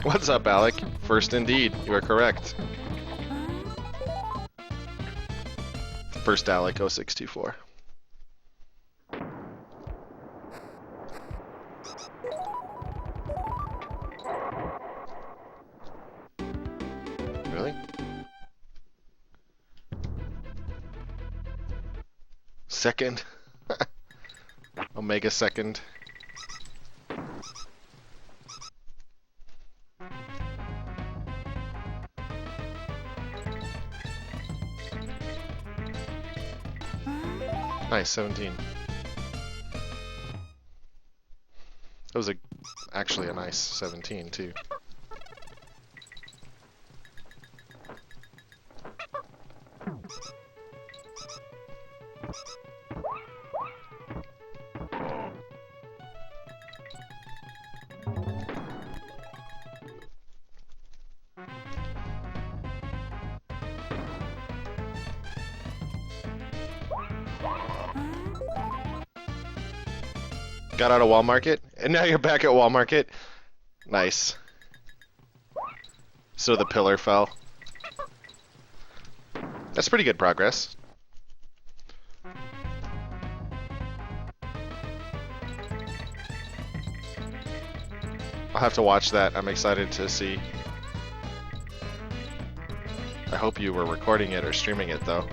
What's up, Alec? First indeed, you are correct. First Alec 0624. Really? Second. Omega second. Nice, 17. That was actually a nice 17 too. Got out of Wall Market, and now you're back at Wall Market. Nice. So the pillar fell. That's pretty good progress. I'll have to watch that. I'm excited to see. I hope you were recording it or streaming it, though.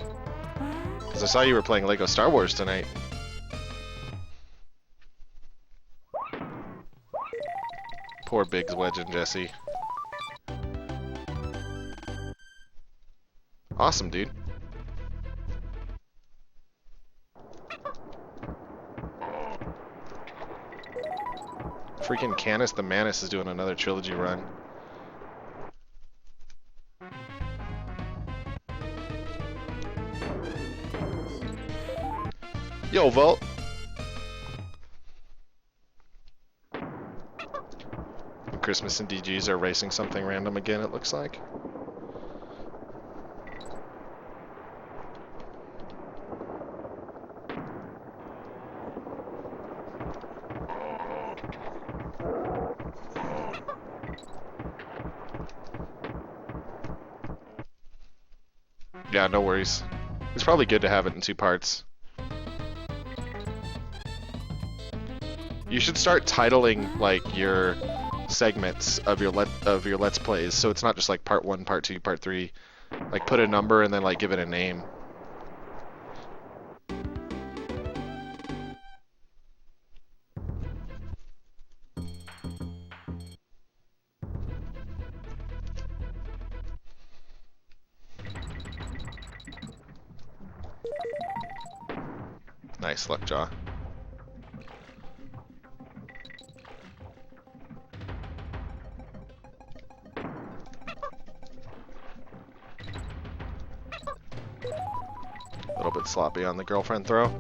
Because I saw you were playing Lego Star Wars tonight. Poor Biggs, Wedge, and Jesse. Awesome, dude. Freaking Canis the Manus is doing another trilogy run. Yo, Volt. Christmas and DGs are racing something random again, it looks like. Yeah, no worries. It's probably good to have it in 2 parts. You should start titling like your segments of your Let's Plays, so it's not just like part 1, part 2, part 3. Like put a number and then like give it a name. Nice, Luckjaw. A little bit sloppy on the girlfriend throw.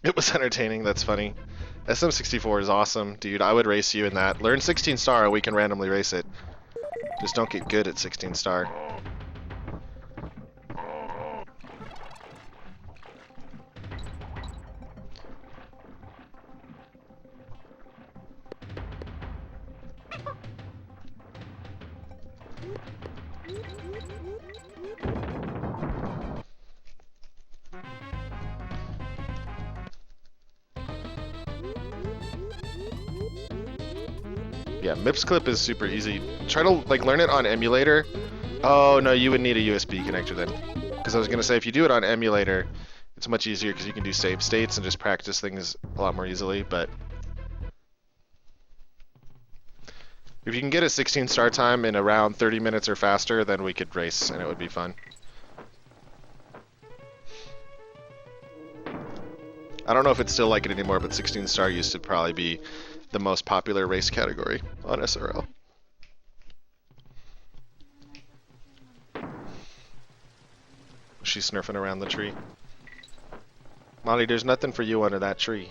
It was entertaining, that's funny. SM64 is awesome, dude. I would race you in that. Learn 16 star and we can randomly race it. Just don't get good at 16 star. Yeah, MIPS clip is super easy. Try to like learn it on emulator. Oh no, you would need a USB connector then. Because I was gonna say if you do it on emulator, it's much easier because you can do save states and just practice things a lot more easily. But if you can get a 16 start time in around 30 minutes or faster, then we could race and it would be fun. I don't know if it's still like it anymore, but 16 star used to probably be the most popular race category on SRL. She's snurfing around the tree. Molly, there's nothing for you under that tree.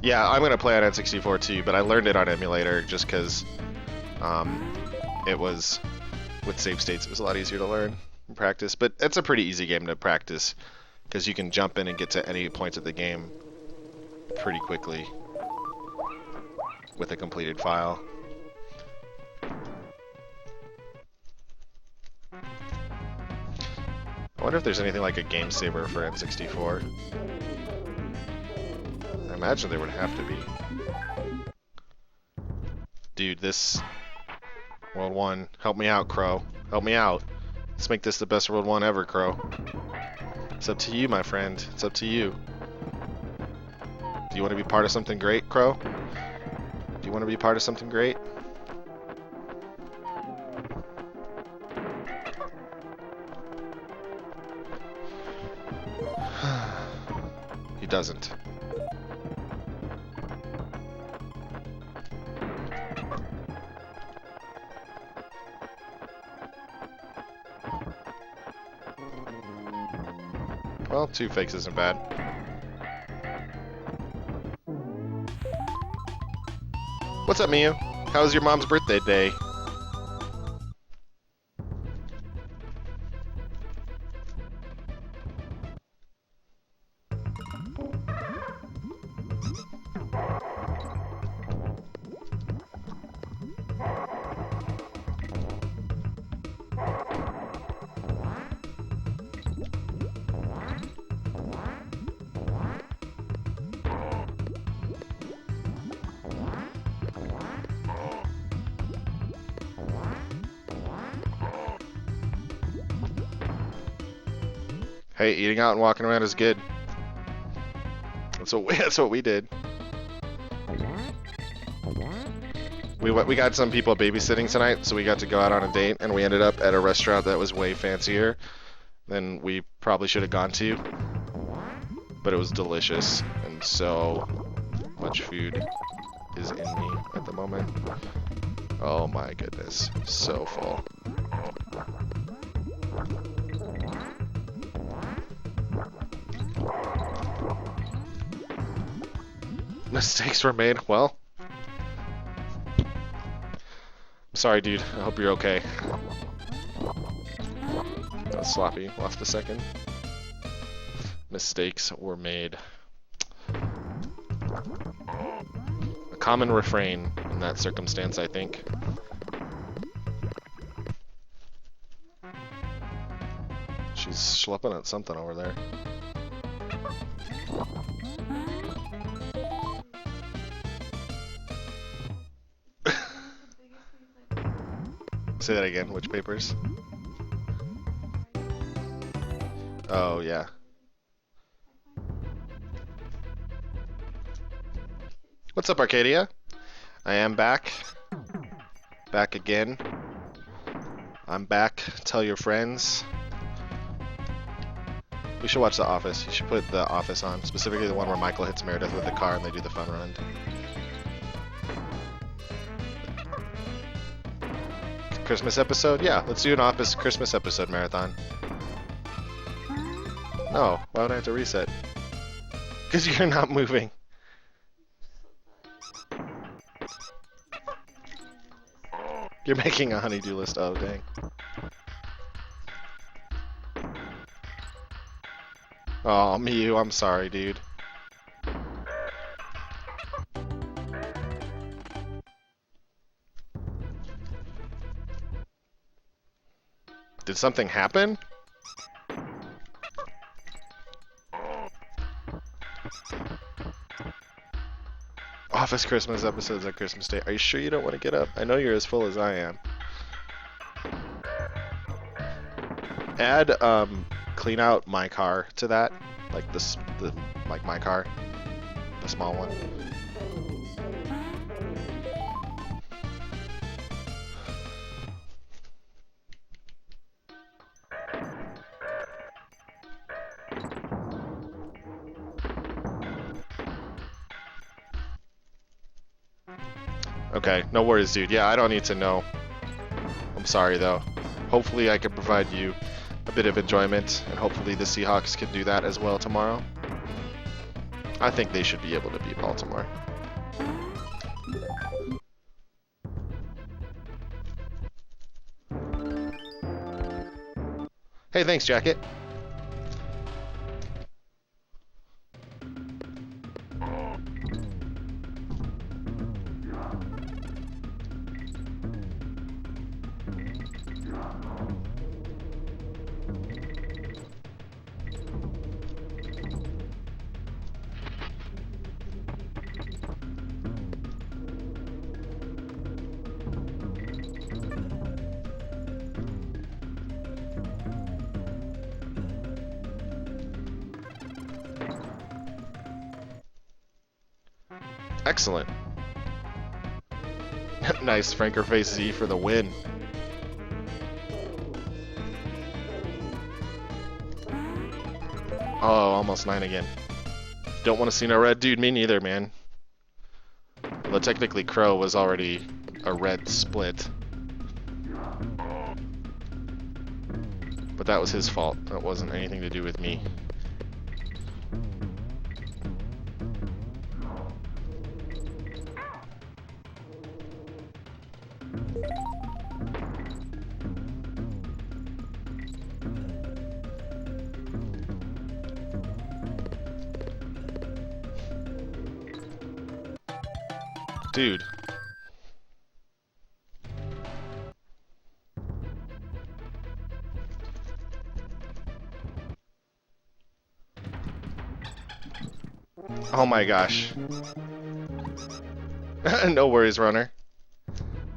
Yeah, I'm gonna play on N64 too, but I learned it on emulator just because it was with save states. It was a lot easier to learn and practice. But it's a pretty easy game to practice because you can jump in and get to any point of the game pretty quickly with a completed file. I wonder if there's anything like a game saver for N64. I imagine there would have to be. Dude, this World 1, help me out, Crow. Help me out. Let's make this the best World 1 ever, Crow. It's up to you, my friend. It's up to you. Do you want to be part of something great, Crow? Do you want to be part of something great? He doesn't. Well, 2 fakes isn't bad. What's up, Miyu? How was your mom's birthday day? Hey, eating out and walking around is good. That's what we did. We got some people babysitting tonight, so we got to go out on a date, and we ended up at a restaurant that was way fancier than we probably should have gone to. But it was delicious, and so much food is in me at the moment. Oh my goodness, so full. Mistakes were made. Well, I'm sorry, dude. I hope you're okay. That was sloppy. Lost a second. Mistakes were made. A common refrain in that circumstance, I think. She's schlepping at something over there. Say that again. Which papers? Oh, yeah. What's up, Arcadia? I am back. Back again. I'm back. Tell your friends. We should watch The Office. You should put The Office on. Specifically the one where Michael hits Meredith with the car and they do the fun run. Christmas episode? Yeah, let's do an Office Christmas episode marathon. No, why would I have to reset? Because you're not moving. You're making a honeydew list. Oh, dang. Oh, Miyu, I'm sorry, dude. Did something happen? Office Christmas episodes at Christmas Day. Are you sure you don't want to get up? I know you're as full as I am. Add clean out my car to that, like like my car, the small one. Okay, no worries, dude. Yeah, I don't need to know. I'm sorry, though. Hopefully I can provide you a bit of enjoyment, and hopefully the Seahawks can do that as well tomorrow. I think they should be able to beat Baltimore. Hey, thanks, Jacket. Excellent. Nice, Franker face Z for the win. Oh, almost 9 again. Don't want to see no red. Dude, me neither, man. Although technically Crow was already a red split. But that was his fault. That wasn't anything to do with me. Dude. Oh my gosh. No worries, runner.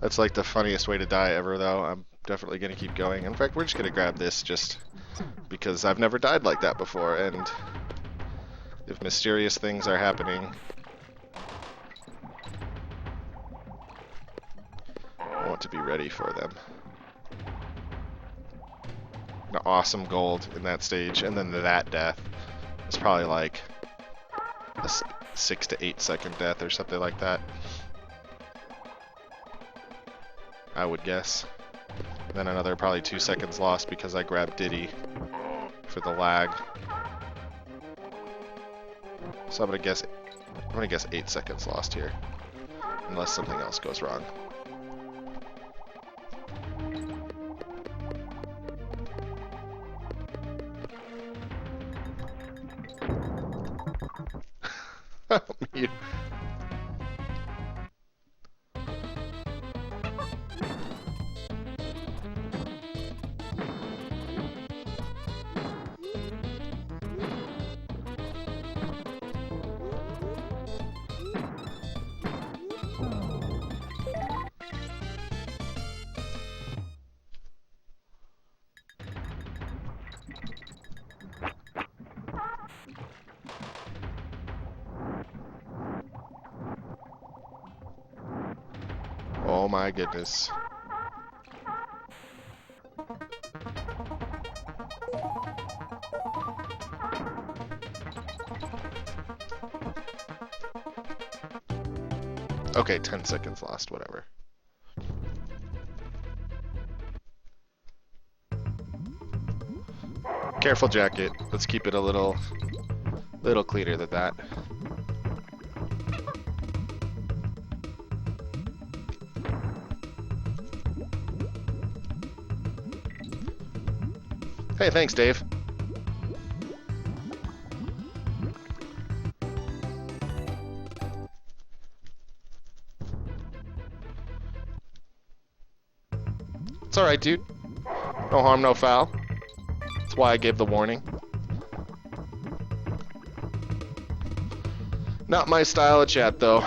That's like the funniest way to die ever, though. I'm definitely going to keep going. In fact, we're just going to grab this just because I've never died like that before, and if mysterious things are happening, I want to be ready for them. An awesome gold in that stage, and then that death is probably like a 6 to 8 second death or something like that, I would guess. And then another probably 2 seconds lost because I grabbed Diddy for the lag. So I'm gonna guess 8 seconds lost here, unless something else goes wrong. Mute. Oh my goodness. Okay, 10 seconds lost, whatever. Careful, Jacket. Let's keep it a little cleaner than that. Hey, thanks, Dave. It's alright, dude. No harm, no foul. That's why I gave the warning. Not my style of chat, though.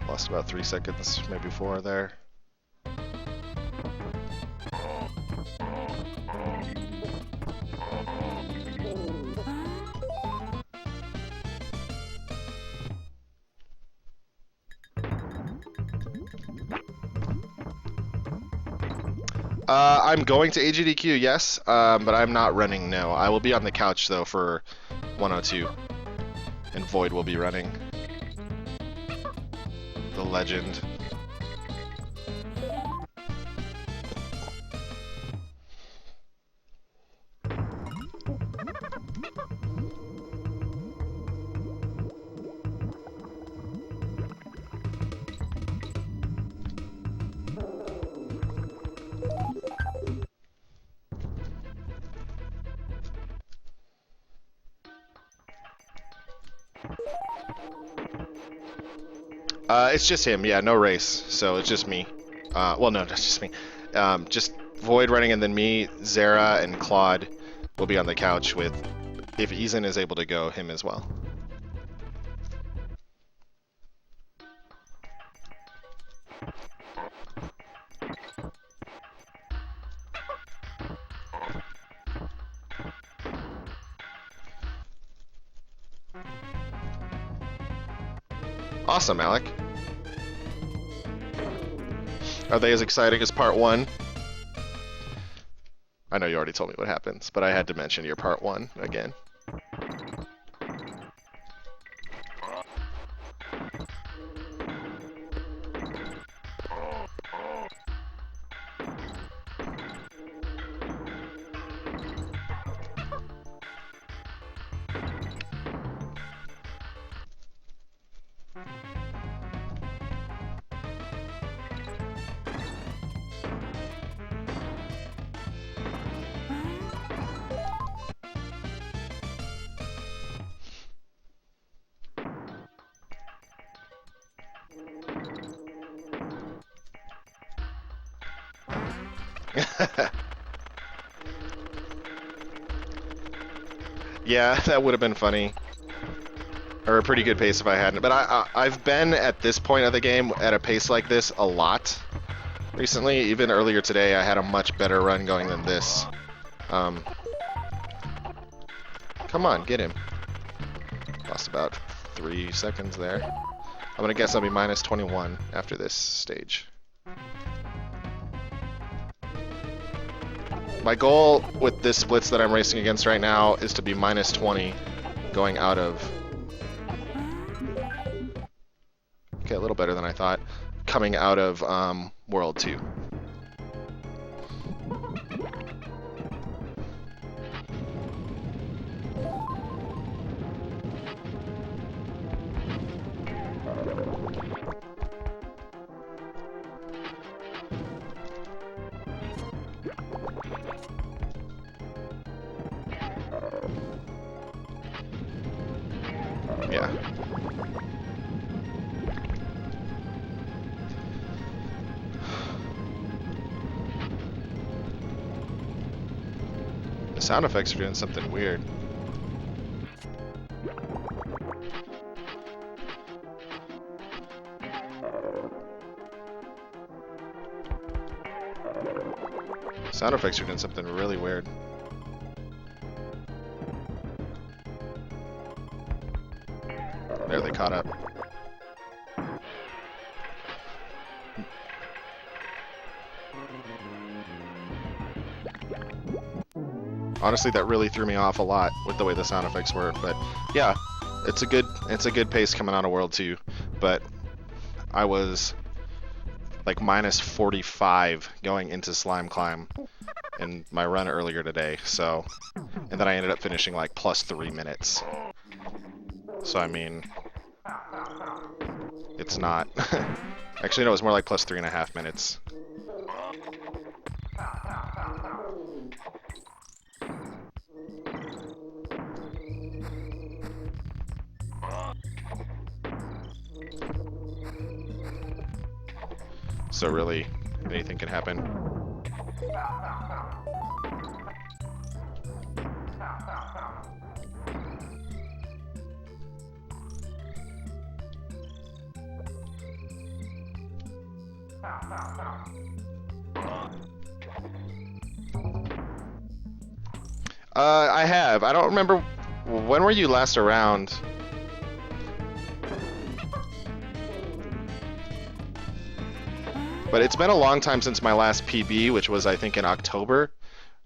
Lost about 3 seconds, maybe 4 there. I'm going to AGDQ, yes, but I'm not running, no. I will be on the couch, though, for 102. And Void will be running. The legend. It's just him, yeah, no race, so it's just me. Well, no, that's just me. Just Void running, and then me, Zera, and Claude will be on the couch with, if Eason is able to go, him as well. Awesome, Alec. Are they as exciting as part 1? I know you already told me what happens, but I had to mention your part 1 again. Yeah, that would have been funny. Or a pretty good pace if I hadn't. But I've been at this point of the game at a pace like this a lot recently. Even earlier today, I had a much better run going than this. Come on, get him. Lost about 3 seconds there. I'm gonna guess I'll be minus 21 after this stage. My goal with this splits that I'm racing against right now is to be minus 20 going out of... Okay, a little better than I thought. Coming out of World 2. Yeah. The sound effects are doing something weird. Sound effects are doing something really weird. There, they caught up. Honestly, that really threw me off a lot with the way the sound effects were, but yeah, it's a good pace coming out of World 2, but I was like minus 45 going into Slime Climb in my run earlier today, so, and then I ended up finishing like plus 3 minutes. So I mean, it's not, actually no, it was more like plus 3.5 minutes. So really, anything can happen. I have. I don't remember. When were you last around? But it's been a long time since my last PB, which was, I think, in October.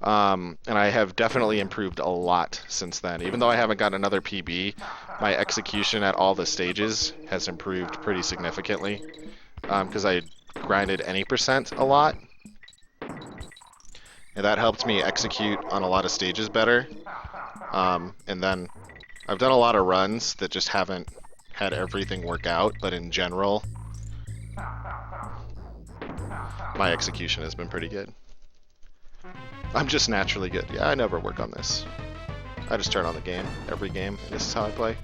And I have definitely improved a lot since then. Even though I haven't got another PB, my execution at all the stages has improved pretty significantly. Because I grinded any percent a lot. And that helped me execute on a lot of stages better. And then I've done a lot of runs that just haven't had everything work out, but in general, my execution has been pretty good. I'm just naturally good. Yeah, I never work on this. I just turn on the game, every game. This is how I play.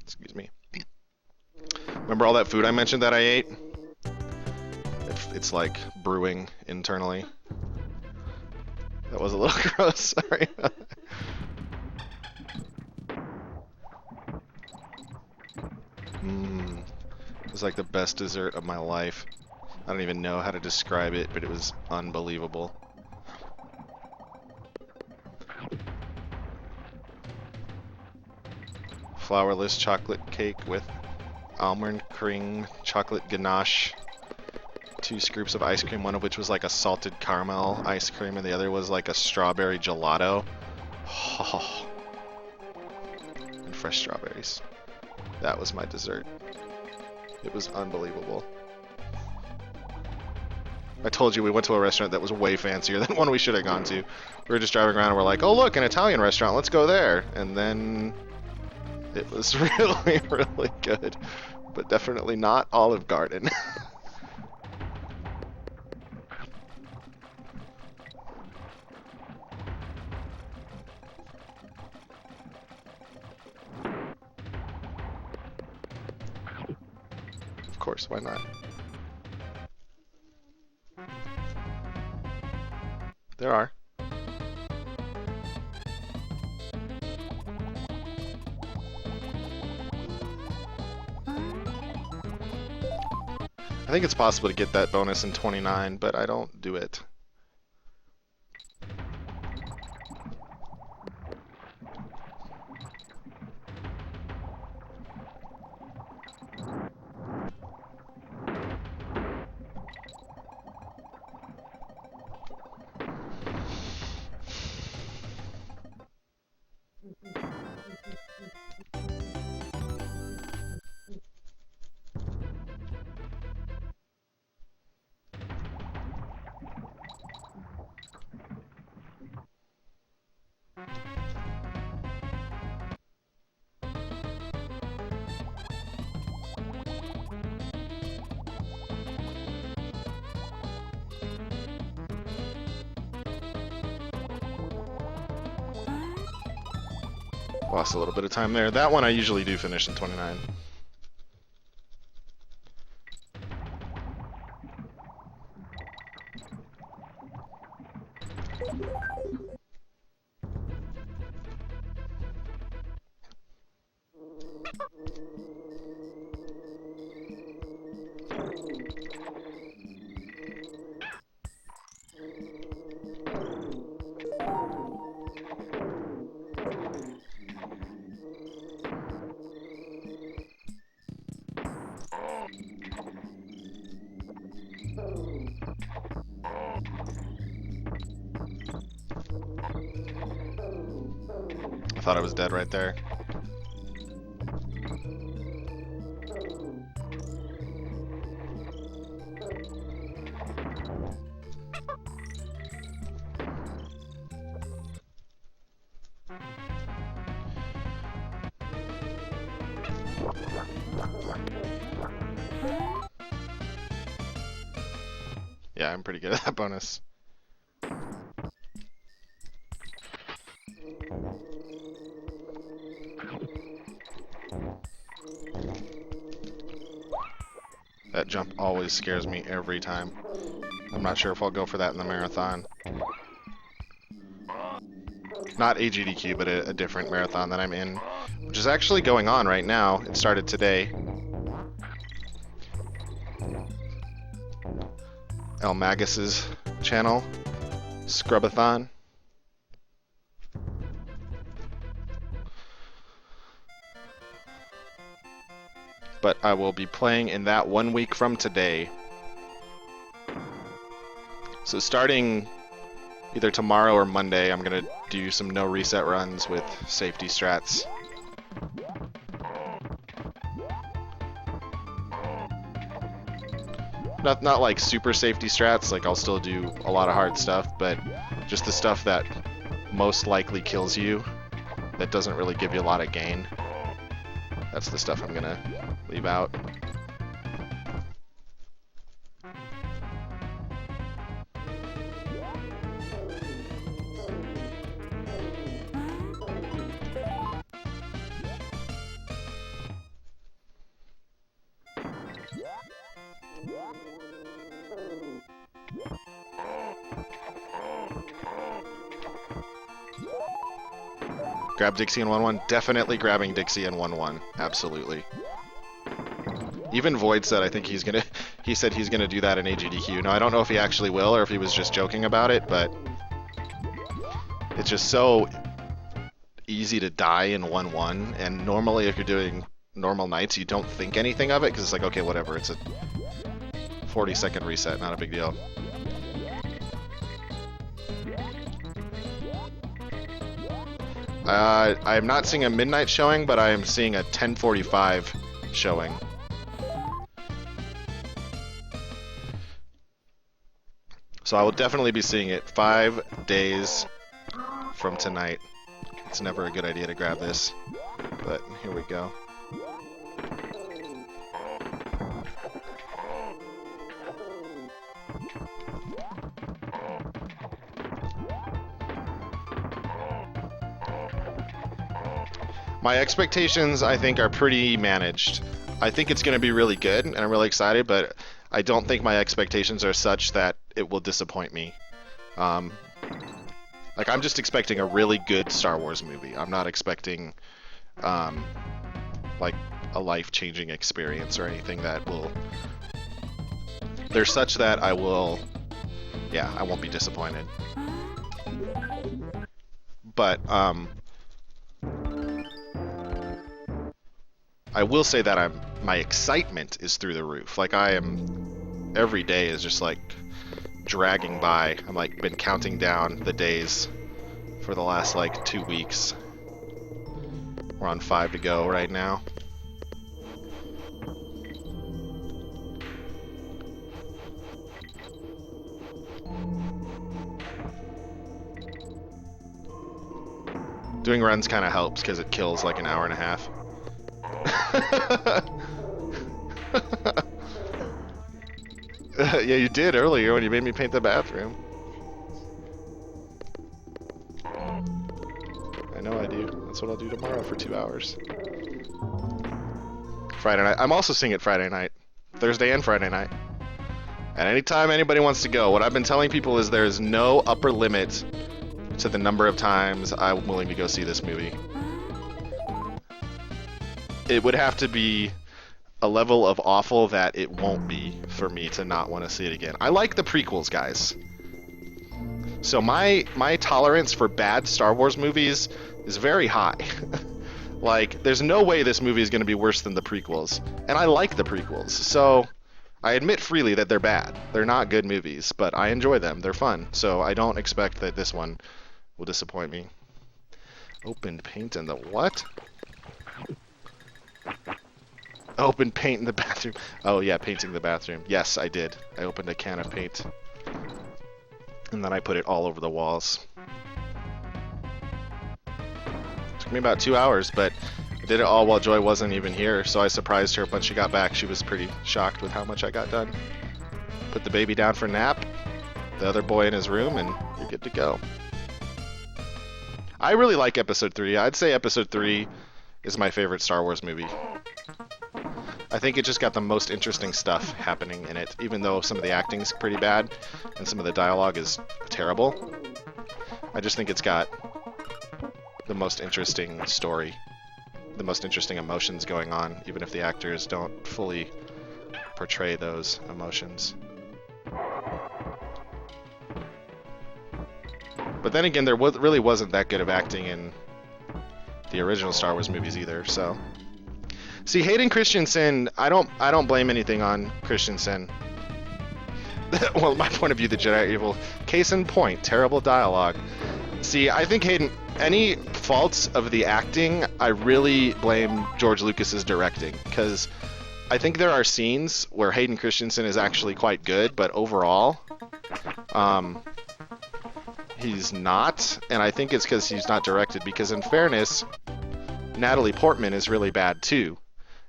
Excuse me. Remember all that food I mentioned that I ate? It's like brewing internally. That was a little gross, sorry. It was like the best dessert of my life. I don't even know how to describe it, but it was unbelievable. Flourless chocolate cake with almond cream chocolate ganache. 2 scoops of ice cream, one of which was like a salted caramel ice cream, and the other was like a strawberry gelato. Oh. And fresh strawberries. That was my dessert. It was unbelievable. I told you we went to a restaurant that was way fancier than one we should have gone to. We were just driving around and we're like, oh look, an Italian restaurant, let's go there. And then it was really, really good. But definitely not Olive Garden. Of course, why not? There are. I think it's possible to get that bonus in 29, but I don't do it. Lost a little bit of time there. That one I usually do finish in 29. I thought I was dead right there. Yeah, I'm pretty good at that bonus. That jump always scares me every time. I'm not sure if I'll go for that in the marathon. Not AGDQ, but a different marathon that I'm in, which is actually going on right now. It started today. El Magus's channel, Scrubathon. but I will be playing in that 1 week from today. So starting either tomorrow or Monday, I'm going to do some no reset runs with safety strats. Not like super safety strats, like I'll still do a lot of hard stuff, but just the stuff that most likely kills you, that doesn't really give you a lot of gain. That's the stuff I'm gonna leave out. Grab Dixie in 1-1. Definitely grabbing Dixie in 1-1. Absolutely. Even Void said he said he's gonna do that in AGDQ. Now I don't know if he actually will or if he was just joking about it, but it's just so easy to die in 1-1, and normally if you're doing normal nights you don't think anything of it because it's like, okay, whatever, it's a 40-second reset, not a big deal. I am not seeing a midnight showing, but I am seeing a 10:45 showing. So I will definitely be seeing it 5 days from tonight. It's never a good idea to grab this, but here we go. My expectations, I think, are pretty managed. I think it's going to be really good, and I'm really excited, but I don't think my expectations are such that it will disappoint me. Like, I'm just expecting a really good Star Wars movie. I'm not expecting, like, a life-changing experience or anything that will... They're such that I will... Yeah, I won't be disappointed. But, I will say that my excitement is through the roof. Like, every day is just like dragging by. I'm like been counting down the days for the last like 2 weeks. We're on 5 to go right now. Doing runs kind of helps because it kills like an hour and a half. Yeah, you did earlier when you made me paint the bathroom. I know I do. That's what I'll do tomorrow for 2 hours. Friday night. I'm also seeing it Friday night. Thursday and Friday night. And anytime anybody wants to go, what I've been telling people is there's no upper limit to the number of times I'm willing to go see this movie. It would have to be a level of awful that it won't be for me to not want to see it again. I like the prequels, guys. So my tolerance for bad Star Wars movies is very high. Like, there's no way this movie is going to be worse than the prequels. And I like the prequels. So I admit freely that they're bad. They're not good movies, but I enjoy them. They're fun. So I don't expect that this one will disappoint me. Opened paint in the what? Open paint in the bathroom. Oh yeah, painting the bathroom. Yes, I did. I opened a can of paint. And then I put it all over the walls. Took me about 2 hours, but I did it all while Joy wasn't even here, so I surprised her when she got back. She was pretty shocked with how much I got done. Put the baby down for nap, the other boy in his room, and you're good to go. I really like Episode 3. I'd say Episode 3 is my favorite Star Wars movie. I think it just got the most interesting stuff happening in it, even though some of the acting's pretty bad and some of the dialogue is terrible. I just think it's got the most interesting story, the most interesting emotions going on, even if the actors don't fully portray those emotions. But then again, there really wasn't that good of acting in the original Star Wars movies either, so... See, Hayden Christensen, I don't blame anything on Christensen. Well, my point of view, the Jedi are evil. Case in point, terrible dialogue. See, I think Hayden, any faults of the acting, I really blame George Lucas's directing, because I think there are scenes where Hayden Christensen is actually quite good, but overall, he's not, and I think it's because he's not directed, because in fairness, Natalie Portman is really bad too,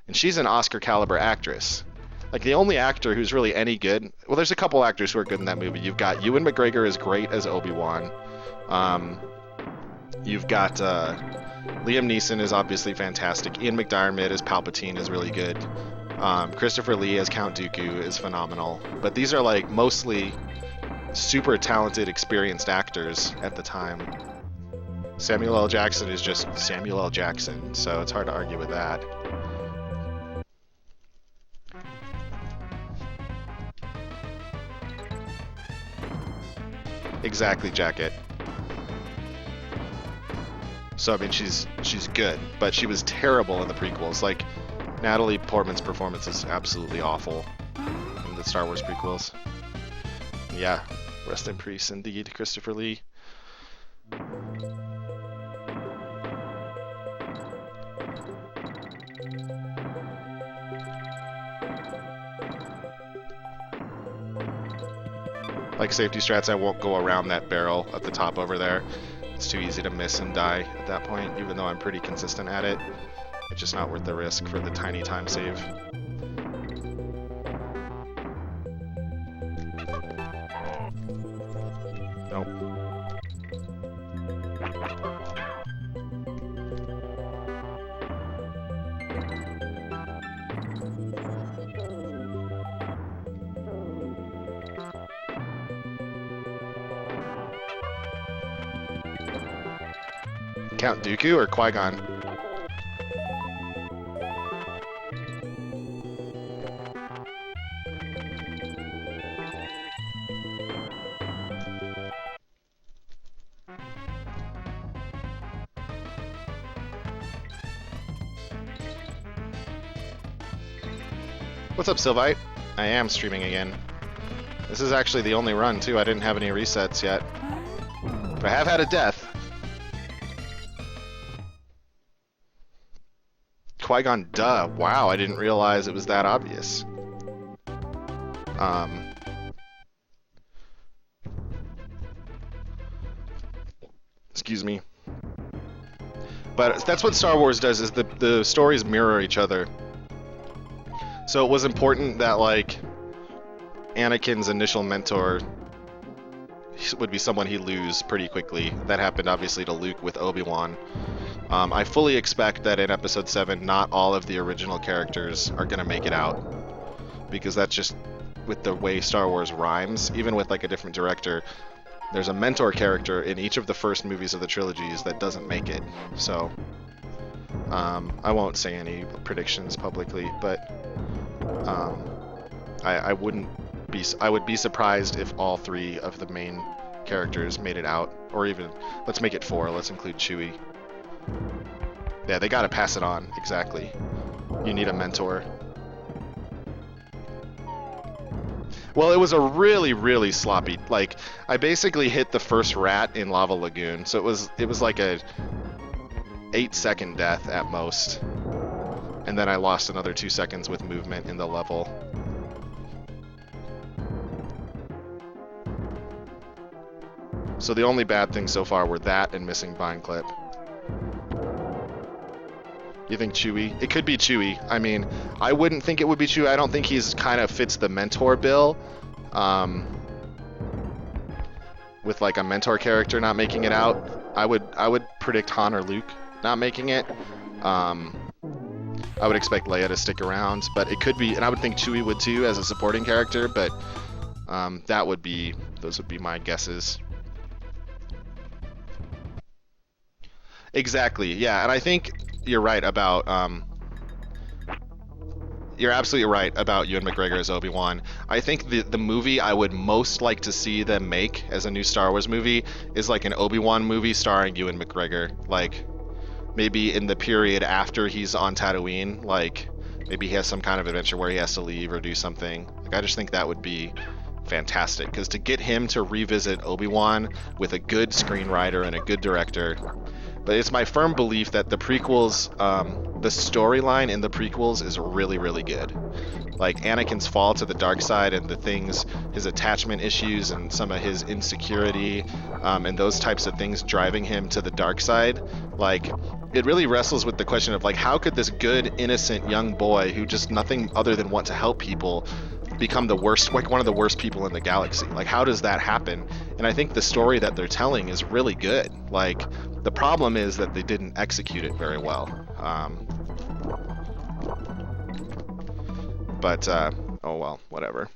and she's an Oscar caliber actress. Like, the only actor who's really any good, well, there's a couple actors who are good in that movie. You've got Ewan McGregor is great as Obi-Wan. You've got Liam Neeson is obviously fantastic. Ian McDiarmid as Palpatine is really good. Christopher Lee as Count Dooku is phenomenal. But these are like mostly super talented, experienced actors at the time. Samuel L. Jackson is just Samuel L. Jackson, so it's hard to argue with that. Exactly, Jacket. So I mean, she's good, but she was terrible in the prequels. Like, Natalie Portman's performance is absolutely awful in the Star Wars prequels. Yeah, rest in peace, indeed, Christopher Lee. Like safety strats, I won't go around that barrel at the top over there. It's too easy to miss and die at that point, even though I'm pretty consistent at it. It's just not worth the risk for the tiny time save. Nope. Count Dooku or Qui-Gon? What's up, Sylvite? I am streaming again. This is actually the only run, too. I didn't have any resets yet. But I have had a death. Qui-Gon, duh. Wow, I didn't realize it was that obvious. Excuse me. But that's what Star Wars does, is the stories mirror each other. So it was important that, like, Anakin's initial mentor would be someone he'd lose pretty quickly. That happened, obviously, to Luke with Obi-Wan. I fully expect that in Episode 7, not all of the original characters are going to make it out. Because that's just, with the way Star Wars rhymes, even with, like, a different director, there's a mentor character in each of the first movies of the trilogies that doesn't make it. So, I won't say any predictions publicly, but I would be surprised if all three of the main characters made it out, or even, let's make it 4, let's include Chewie. Yeah, they gotta pass it on, exactly. You need a mentor. Well, it was a really, really sloppy, like, I basically hit the first rat in Lava Lagoon, so it was like a 8-second death at most. And then I lost another 2 seconds with movement in the level. So the only bad things so far were that and missing Vine Clip. You think Chewie? It could be Chewie. I mean, I wouldn't think it would be Chewie. I don't think he's kind of fits the mentor bill. With like a mentor character not making it out, I would predict Han or Luke not making it. I would expect Leia to stick around, but it could be, and I would think Chewie would too as a supporting character, but those would be my guesses. Exactly, yeah, and I think you're right about, you're absolutely right about Ewan McGregor as Obi-Wan. I think the movie I would most like to see them make as a new Star Wars movie is like an Obi-Wan movie starring Ewan McGregor. Like, maybe in the period after he's on Tatooine, like maybe he has some kind of adventure where he has to leave or do something. Like I just think that would be fantastic, because to get him to revisit Obi-Wan with a good screenwriter and a good director. But it's my firm belief that the prequels, the storyline in the prequels is really, really good. Like Anakin's fall to the dark side and the things, his attachment issues and some of his insecurity, and those types of things driving him to the dark side. Like it really wrestles with the question of like, how could this good, innocent young boy who just nothing other than want to help people become the worst, like one of the worst people in the galaxy? Like how does that happen? And I think the story that they're telling is really good. Like the problem is that they didn't execute it very well. Oh well, whatever.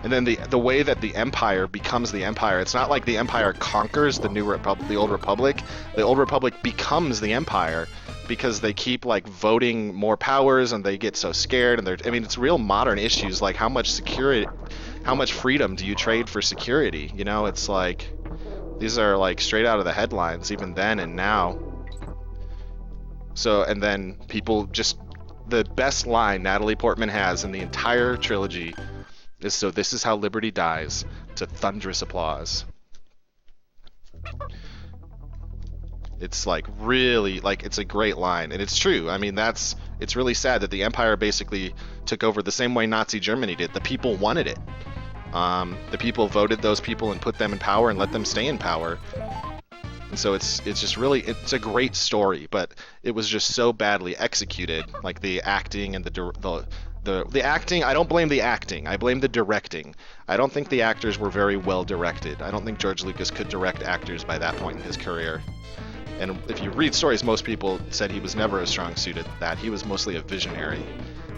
And then the way that the Empire becomes the Empire, it's not like the Empire conquers the the Old Republic. The Old Republic becomes the Empire because they keep like voting more powers and they get so scared, and I mean it's real modern issues, like how much security, how much freedom do you trade for security? You know, it's like these are like straight out of the headlines even then and now. So, and then people just, the best line Natalie Portman has in the entire trilogy is, "So this is how liberty dies," to thunderous applause. It's like really, like it's a great line, and it's true. I mean, it's really sad that the Empire basically took over the same way Nazi Germany did. The people wanted it. The people voted those people and put them in power and let them stay in power. And so it's just really, it's a great story, but it was just so badly executed. Like the acting and the acting, I don't blame the acting, I blame the directing. I don't think the actors were very well directed. I don't think George Lucas could direct actors by that point in his career. And if you read stories, most people said he was never a strong suit at that. He was mostly a visionary.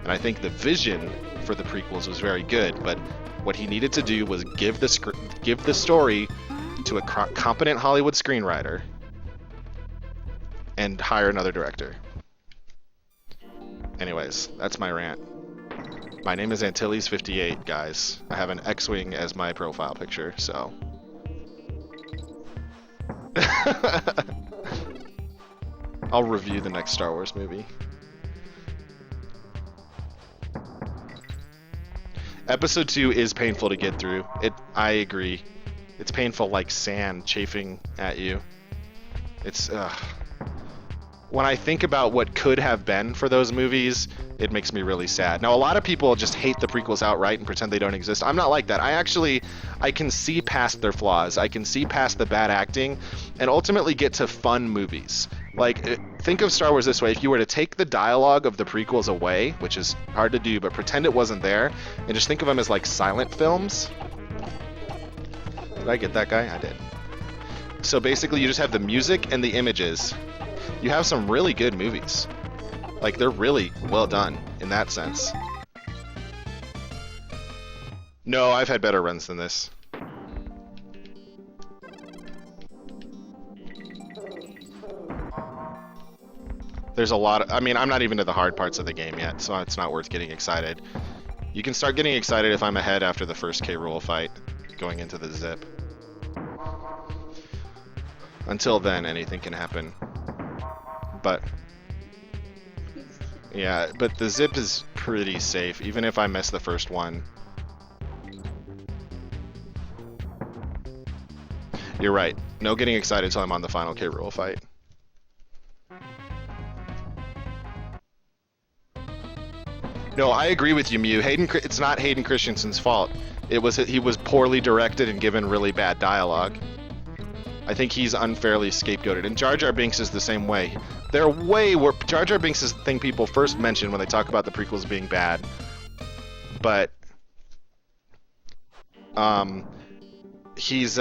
And I think the vision for the prequels was very good, but what he needed to do was give the story to a competent Hollywood screenwriter and hire another director. Anyways, that's my rant. My name is Antilles58, guys. I have an X-Wing as my profile picture, so... I'll review the next Star Wars movie. Episode 2 is painful to get through. I agree. It's painful like sand chafing at you. It's, when I think about what could have been for those movies, it makes me really sad. Now, a lot of people just hate the prequels outright and pretend they don't exist. I'm not like that. I can see past their flaws. I can see past the bad acting and ultimately get to fun movies. Like, think of Star Wars this way. If you were to take the dialogue of the prequels away, which is hard to do, but pretend it wasn't there, and just think of them as like silent films. Did I get that guy? I did. So basically you just have the music and the images. You have some really good movies. Like, they're really well done in that sense. No, I've had better runs than this. There's a lot of, I mean, I'm not even to the hard parts of the game yet, so it's not worth getting excited. You can start getting excited if I'm ahead after the first K. Rool fight, going into the zip. Until then, anything can happen. But yeah, but the zip is pretty safe, even if I miss the first one. You're right. No getting excited until I'm on the final K. Rool fight. No, I agree with you, Mew. It's not Hayden Christensen's fault. He was poorly directed and given really bad dialogue. I think he's unfairly scapegoated. And Jar Jar Binks is the same way. They're way worse. Jar Jar Binks is the thing people first mention when they talk about the prequels being bad. But he's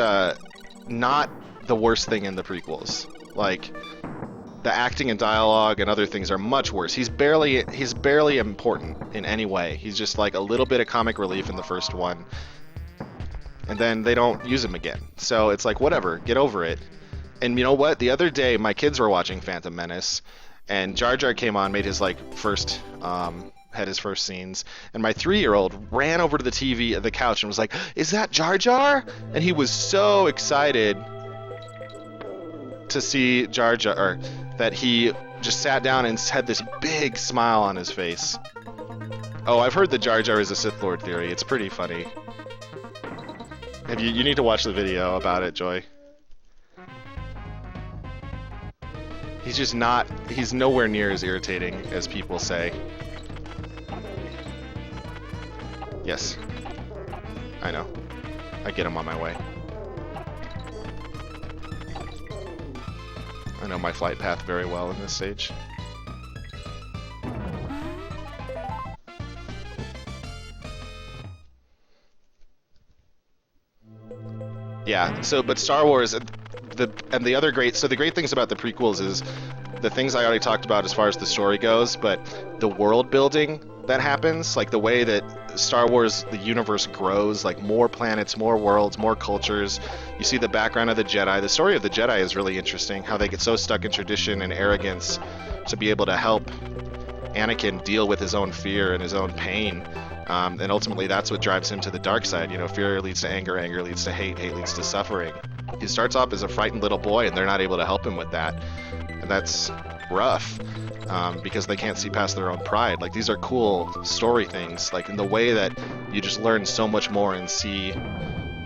not the worst thing in the prequels. Like, the acting and dialogue and other things are much worse. He's barely important in any way. He's just like a little bit of comic relief in the first one. And then they don't use him again. So it's like, whatever, get over it. And you know what? The other day, my kids were watching Phantom Menace, and Jar Jar came on, made his had his first scenes, and my 3-year-old ran over to the TV, the couch, and was like, "Is that Jar Jar?" And he was so excited to see Jar Jar, or that he just sat down and had this big smile on his face. Oh, I've heard that Jar Jar is a Sith Lord theory. It's pretty funny. You need to watch the video about it, Joy. He's just not, he's nowhere near as irritating as people say. Yes. I know. I get him on my way. I know my flight path very well in this stage. Yeah, so, but Star Wars, the other great, so the great things about the prequels is the things I already talked about as far as the story goes, but the world building that happens, like the way that Star Wars, the universe grows, like more planets, more worlds, more cultures. You see the background of the Jedi. The story of the Jedi is really interesting, how they get so stuck in tradition and arrogance to be able to help Anakin deal with his own fear and his own pain. And ultimately that's what drives him to the dark side. You know, fear leads to anger, anger leads to hate, hate leads to suffering. He starts off as a frightened little boy and they're not able to help him with that. And that's rough, because they can't see past their own pride. Like, these are cool story things, like in the way that you just learn so much more and see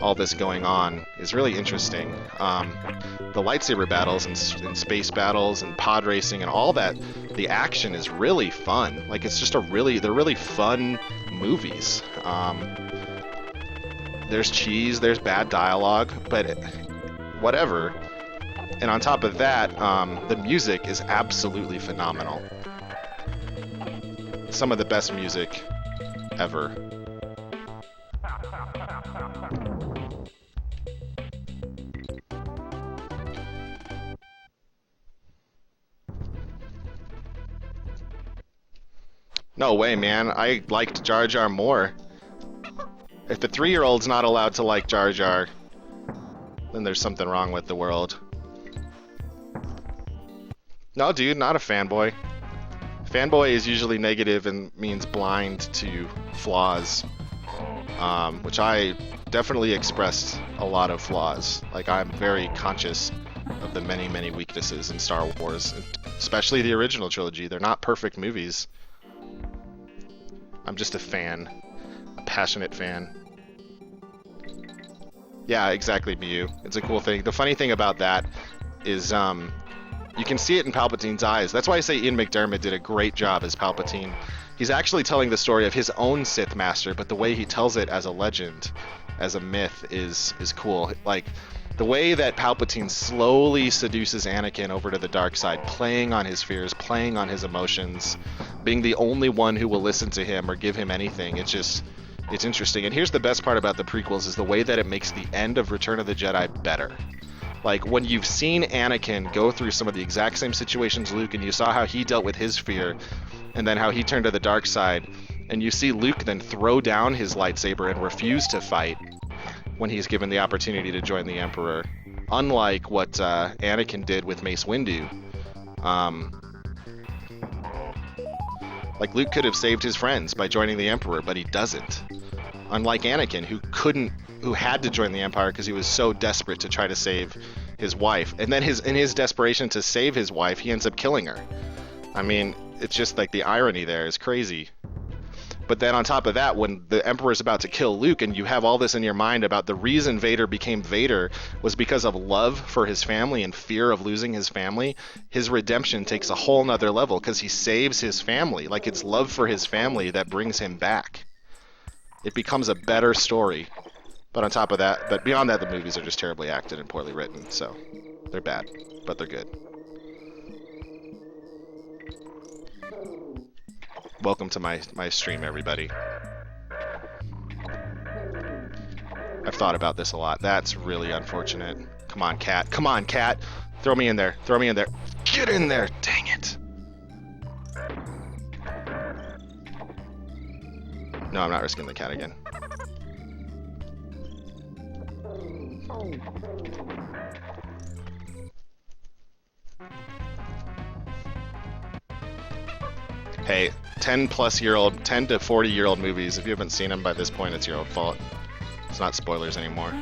all this going on is really interesting. The lightsaber battles and space battles and pod racing and all that, the action is really fun. Like, it's just they're really fun movies. There's cheese, there's bad dialogue, but whatever. And on top of that, the music is absolutely phenomenal. Some of the best music ever. No way, man. I liked Jar Jar more. If the 3-year-old's not allowed to like Jar Jar, then there's something wrong with the world. No, dude, not a fanboy. Fanboy is usually negative and means blind to flaws, which I definitely expressed a lot of flaws. Like, I'm very conscious of the many, many weaknesses in Star Wars, especially the original trilogy. They're not perfect movies. I'm just a fan, a passionate fan. Yeah, exactly, Miyu. It's a cool thing. The funny thing about that is, you can see it in Palpatine's eyes. That's why I say Ian McDiarmid did a great job as Palpatine. He's actually telling the story of his own Sith Master, but the way he tells it as a legend, as a myth, is cool. Like, the way that Palpatine slowly seduces Anakin over to the dark side, playing on his fears, playing on his emotions, being the only one who will listen to him or give him anything. It's interesting. And here's the best part about the prequels is the way that it makes the end of Return of the Jedi better. Like, when you've seen Anakin go through some of the exact same situations Luke, and you saw how he dealt with his fear, and then how he turned to the dark side, and you see Luke then throw down his lightsaber and refuse to fight when he's given the opportunity to join the Emperor, unlike what Anakin did with Mace Windu. Like, Luke could have saved his friends by joining the Emperor, but he doesn't. Unlike Anakin, who had to join the Empire because he was so desperate to try to save his wife. And then in his desperation to save his wife, he ends up killing her. I mean, it's just like the irony there is crazy. But then on top of that, when the Emperor is about to kill Luke and you have all this in your mind about the reason Vader became Vader was because of love for his family and fear of losing his family, his redemption takes a whole nother level because he saves his family. Like, it's love for his family that brings him back. It becomes a better story. But on top of that, but beyond that, the movies are just terribly acted and poorly written, so they're bad, but they're good. Welcome to my stream, everybody. I've thought about this a lot. That's really unfortunate. Come on, cat. Come on, cat. Throw me in there. Throw me in there. Get in there. Dang it. No, I'm not risking the cat again. Hey, 10 to 40-year-old movies, if you haven't seen them by this point, it's your own fault. It's not spoilers anymore.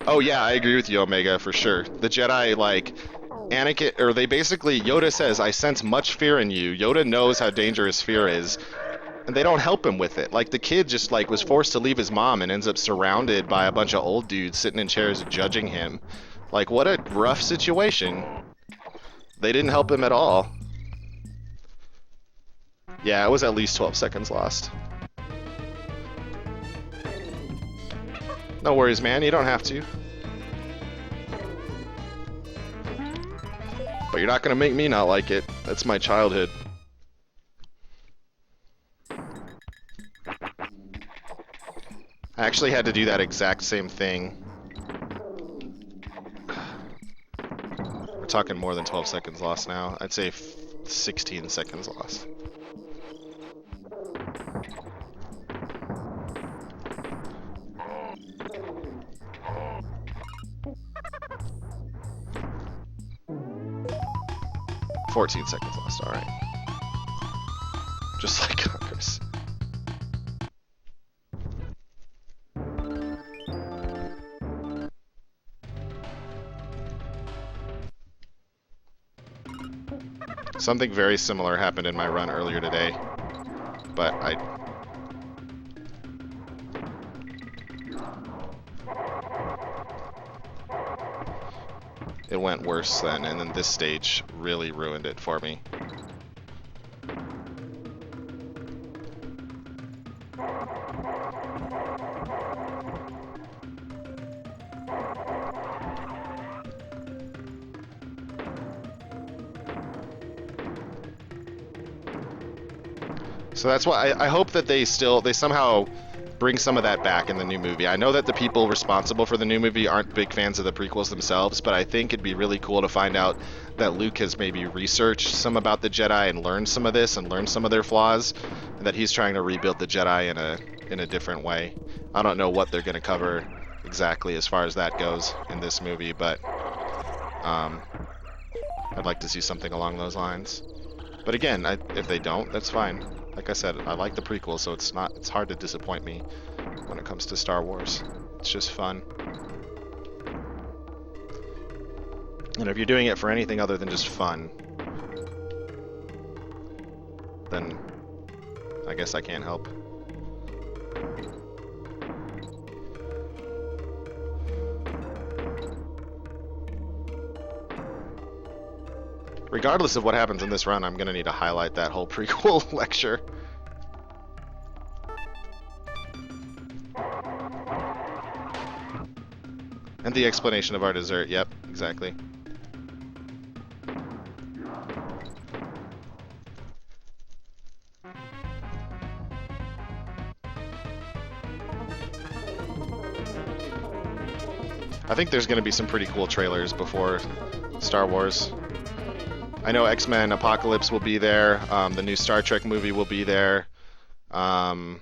Oh yeah, I agree with you, Omega, for sure. The Jedi, like, Anakin, or they basically, Yoda says, I sense much fear in you. Yoda knows how dangerous fear is, and they don't help him with it. Like, the kid just, like, was forced to leave his mom and ends up surrounded by a bunch of old dudes sitting in chairs judging him. Like, what a rough situation. They didn't help him at all. Yeah, it was at least 12 seconds lost. No worries, man. You don't have to. But you're not going to make me not like it. That's my childhood. I actually had to do that exact same thing. We're talking more than 12 seconds lost now. I'd say 16 seconds lost. $14 seconds lost, alright. Just like Congress. Something very similar happened in my run earlier today, but it went worse then, and then this stage really ruined it for me. So that's why I hope that they somehow bring some of that back in the new movie. I know that the people responsible for the new movie aren't big fans of the prequels themselves, but I think it'd be really cool to find out that Luke has maybe researched some about the Jedi and learned some of this and learned some of their flaws, and that he's trying to rebuild the Jedi in a different way. I don't know what they're going to cover exactly as far as that goes in this movie, but I'd like to see something along those lines. But again, if they don't, that's fine. Like I said, I like the prequel, so it's hard to disappoint me when it comes to Star Wars. It's just fun. And if you're doing it for anything other than just fun, then I guess I can't help. Regardless of what happens in this run, I'm going to need to highlight that whole prequel lecture. And the explanation of our dessert, yep, exactly. I think there's going to be some pretty cool trailers before Star Wars. I know X-Men Apocalypse will be there. The new Star Trek movie will be there. I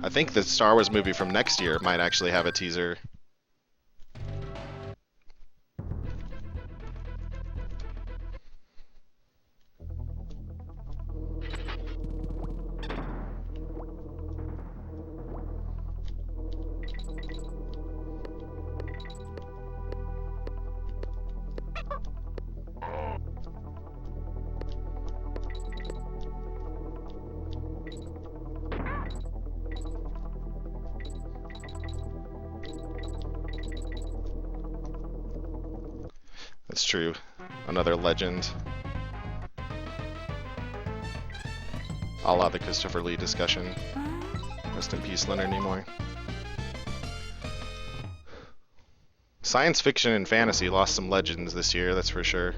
think the Star Wars movie from next year might actually have a teaser. That's true. Another legend. A la the Christopher Lee discussion. Rest in peace, Leonard Nimoy. Science fiction and fantasy lost some legends this year, that's for sure.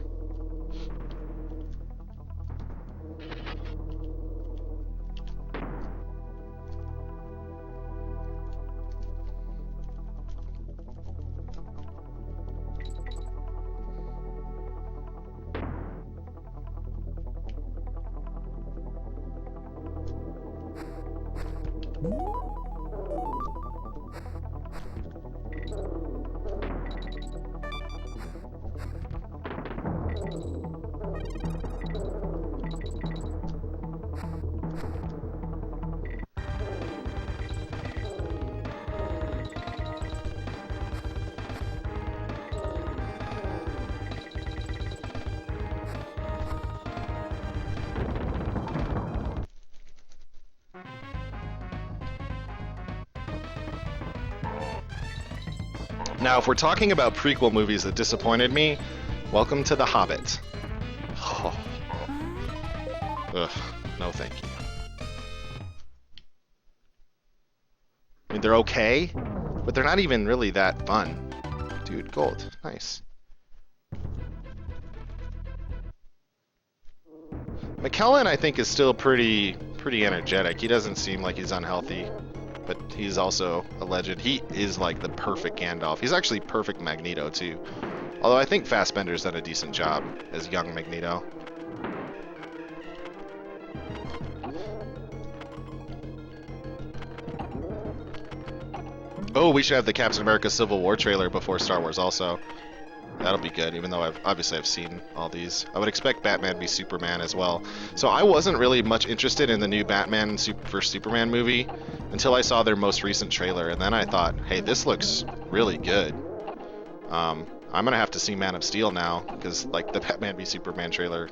Now, if we're talking about prequel movies that disappointed me, welcome to The Hobbit. Oh. Ugh, no thank you. I mean, they're okay, but they're not even really that fun. Dude, gold. Nice. McKellen, I think, is still pretty energetic. He doesn't seem like he's unhealthy, but he's also a legend. He is like the perfect Gandalf. He's actually perfect Magneto, too. Although I think Fassbender's done a decent job as young Magneto. Oh, we should have the Captain America Civil War trailer before Star Wars also. That'll be good, even though I've seen all these. I would expect Batman v Superman as well. So I wasn't really much interested in the new Batman vs Superman movie until I saw their most recent trailer, and then I thought, hey, this looks really good. I'm gonna have to see Man of Steel now, because like the Batman v Superman trailer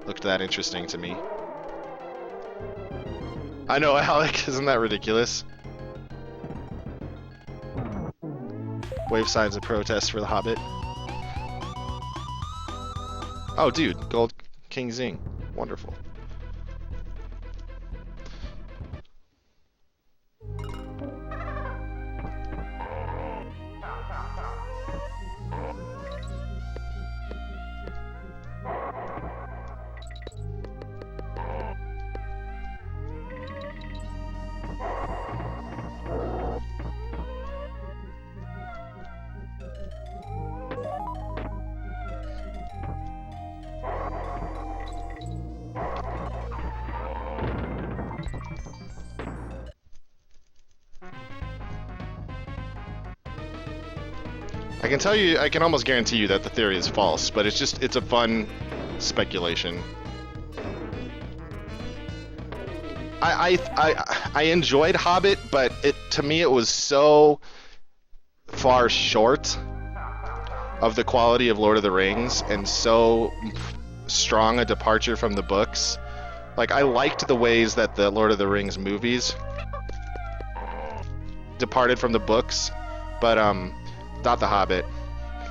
looked that interesting to me. I know, Alec, isn't that ridiculous? Wave signs of protest for The Hobbit. Oh, dude, Gold King Zing. Wonderful. I can tell you, I can almost guarantee you that the theory is false, but it's a fun speculation. I enjoyed Hobbit, but to me it was so far short of the quality of Lord of the Rings and so strong a departure from the books. Like, I liked the ways that the Lord of the Rings movies departed from the books, but not The Hobbit.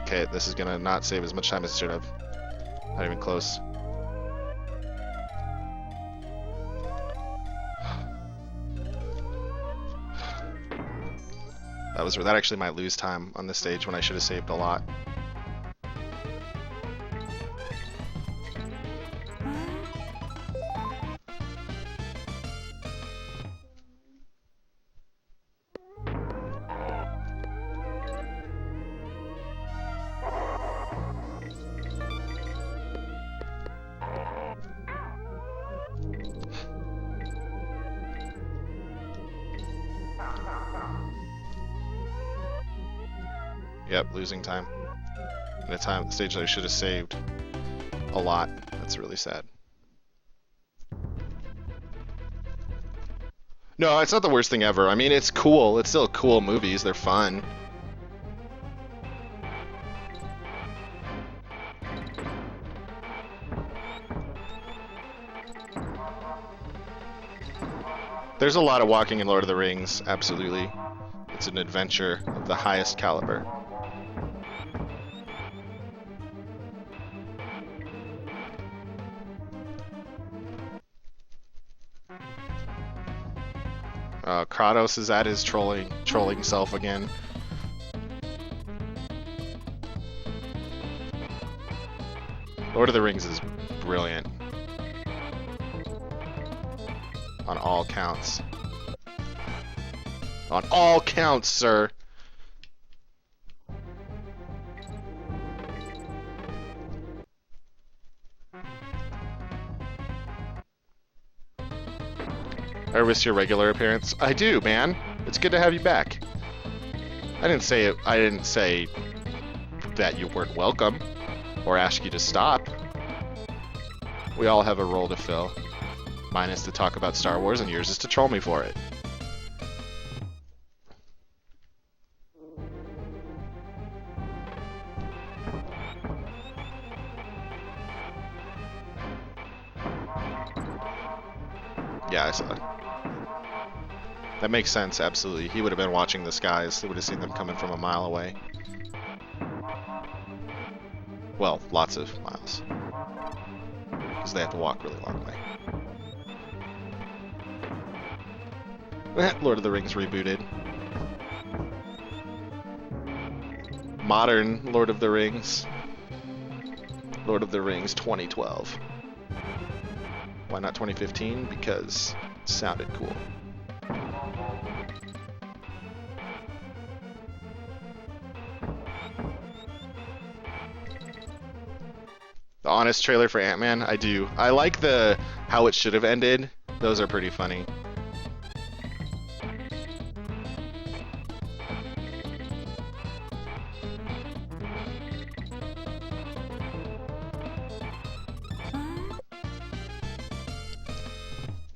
Okay, this is gonna not save as much time as it should have. Not even close. That actually might lose time on this stage when I should have saved a lot. Yep, losing time. And a stage that I should have saved a lot. That's really sad. No, it's not the worst thing ever. I mean, it's cool. It's still cool movies. They're fun. There's a lot of walking in Lord of the Rings, absolutely. It's an adventure of the highest caliber. Kratos is at his trolling self again. Lord of the Rings is brilliant. On all counts. On all counts, sir. I miss your regular appearance. I do, man. It's good to have you back. I didn't say that you weren't welcome or ask you to stop. We all have a role to fill. Mine is to talk about Star Wars, and yours is to troll me for it. Yeah, I saw it. That makes sense, absolutely. He would have been watching the skies. He would have seen them coming from a mile away. Well, lots of miles. Because they have to walk really long way. Lord of the Rings rebooted. Modern Lord of the Rings. Lord of the Rings 2012. Why not 2015? Because it sounded cool. The honest trailer for Ant-Man, I do. I like the how it should have ended. Those are pretty funny.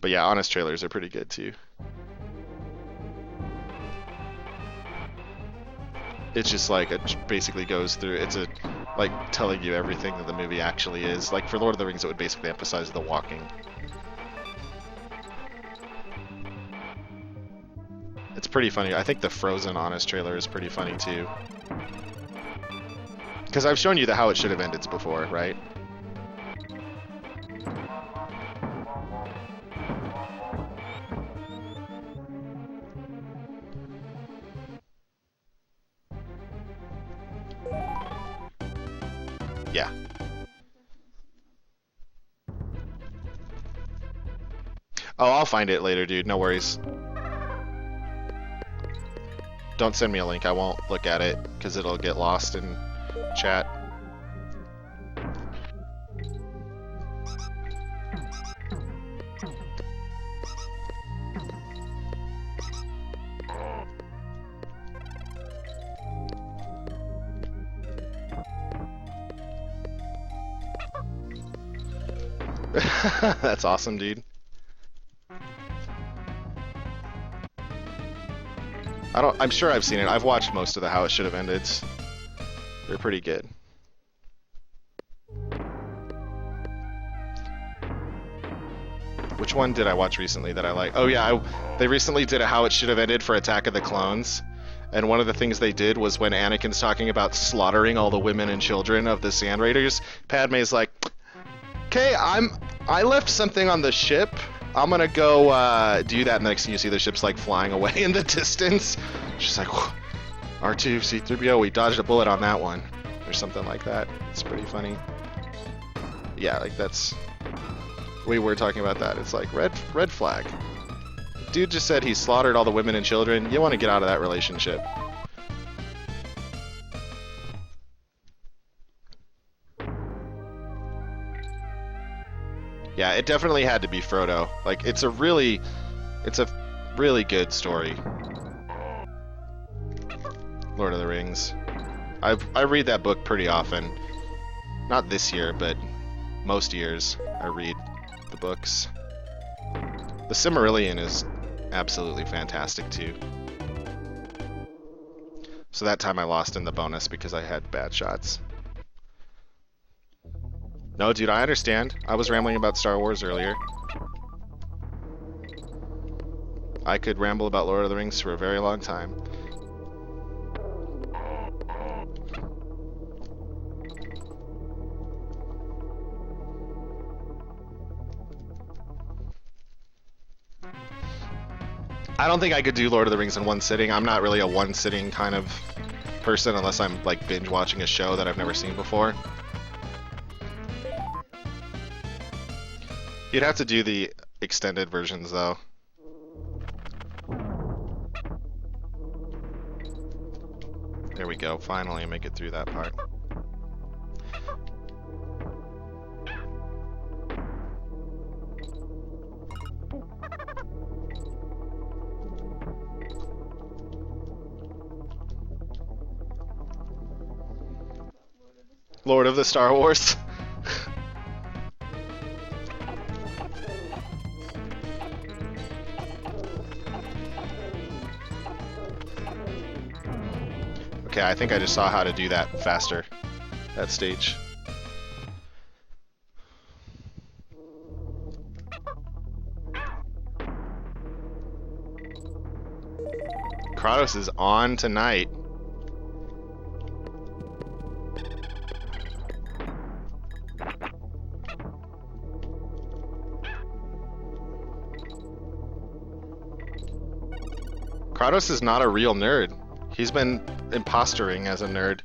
But yeah, honest trailers are pretty good too. It's just like it basically goes through. It's a like telling you everything that the movie actually is. Like for Lord of the Rings, it would basically emphasize the walking. It's pretty funny. I think the Frozen honest trailer is pretty funny too. Because I've shown you the how it should have ended before, right? Yeah. Oh, I'll find it later, dude. No worries. Don't send me a link. I won't look at it because it'll get lost in chat. That's awesome, dude. I'm sure I've seen it. I've watched most of the how it should have ended. They're pretty good. Which one did I watch recently that I like? Oh yeah, they recently did a how it should have ended for Attack of the Clones. And one of the things they did was when Anakin's talking about slaughtering all the women and children of the Sand Raiders, Padme's like, "Okay, I left something on the ship. I'm gonna go do that." And the next thing you see, the ship's like flying away in the distance. She's like, "R2, C3PO, we dodged a bullet on that one," or something like that. It's pretty funny. Yeah, like that's. We were talking about that. It's like red flag. Dude just said he slaughtered all the women and children. You want to get out of that relationship. Yeah, it definitely had to be Frodo. Like, it's a really good story. Lord of the Rings. I read that book pretty often. Not this year, but most years I read the books. The Silmarillion is absolutely fantastic too. So that time I lost in the bonus because I had bad shots. No, dude, I understand. I was rambling about Star Wars earlier. I could ramble about Lord of the Rings for a very long time. I don't think I could do Lord of the Rings in one sitting. I'm not really a one-sitting kind of person unless I'm like binge watching a show that I've never seen before. You'd have to do the extended versions though. There we go. Finally make it through that part. Lord of the Star Wars. Okay, I think I just saw how to do that faster. That stage. Kratos is on tonight. Kratos is not a real nerd. He's been impostoring as a nerd.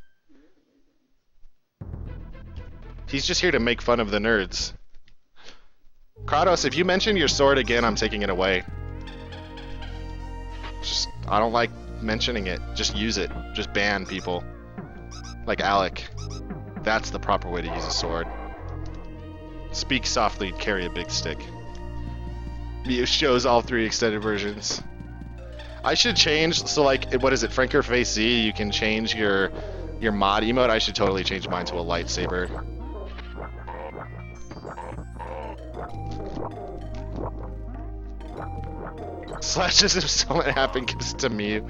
He's just here to make fun of the nerds. Kratos, if you mention your sword again, I'm taking it away. Just, I don't like mentioning it. Just use it. Just ban people. Like Alec. That's the proper way to use a sword. Speak softly, carry a big stick. It shows all 3 extended versions. I should change, so like, what is it, Franker Face Z, you can change your mod emote. I should totally change mine to a lightsaber. Slash as if something happened gives it to me.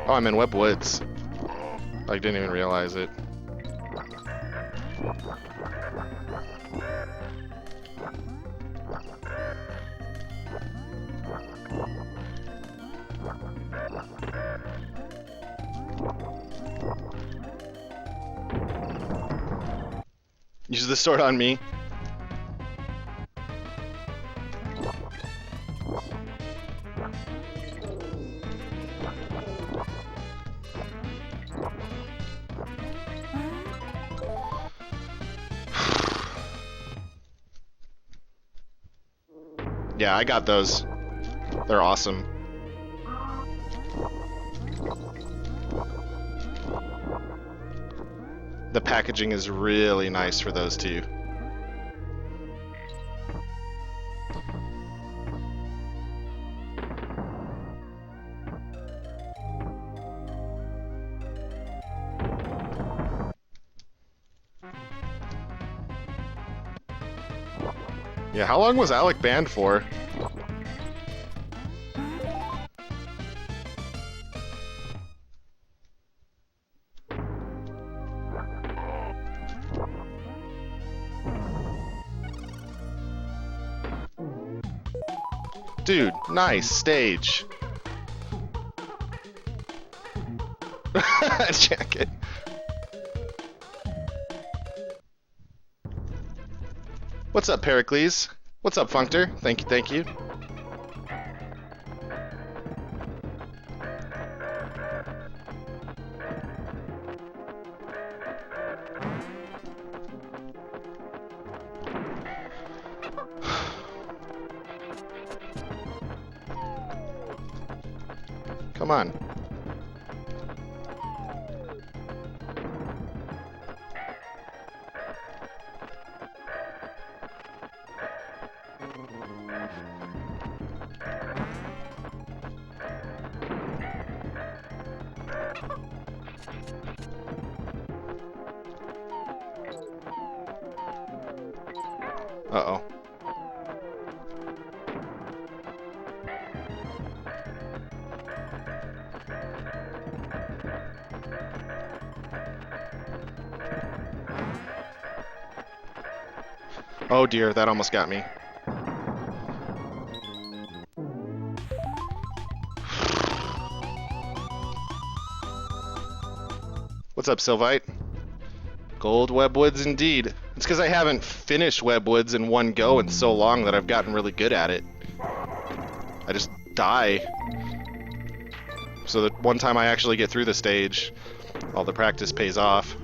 Oh, I'm in Web Woods. I didn't even realize it. Use the sword on me. Yeah, I got those. They're awesome. The packaging is really nice for those two. Yeah, how long was Alec banned for? Dude, nice stage. Jacket. What's up, Pericles? What's up, Functor? Thank you, thank you. Come on. Uh-oh. Oh dear, that almost got me. What's up, Sylvite? Gold Webwoods indeed. It's because I haven't finished Webwoods in one go in so long that I've gotten really good at it. I just die. So that one time I actually get through the stage, all the practice pays off.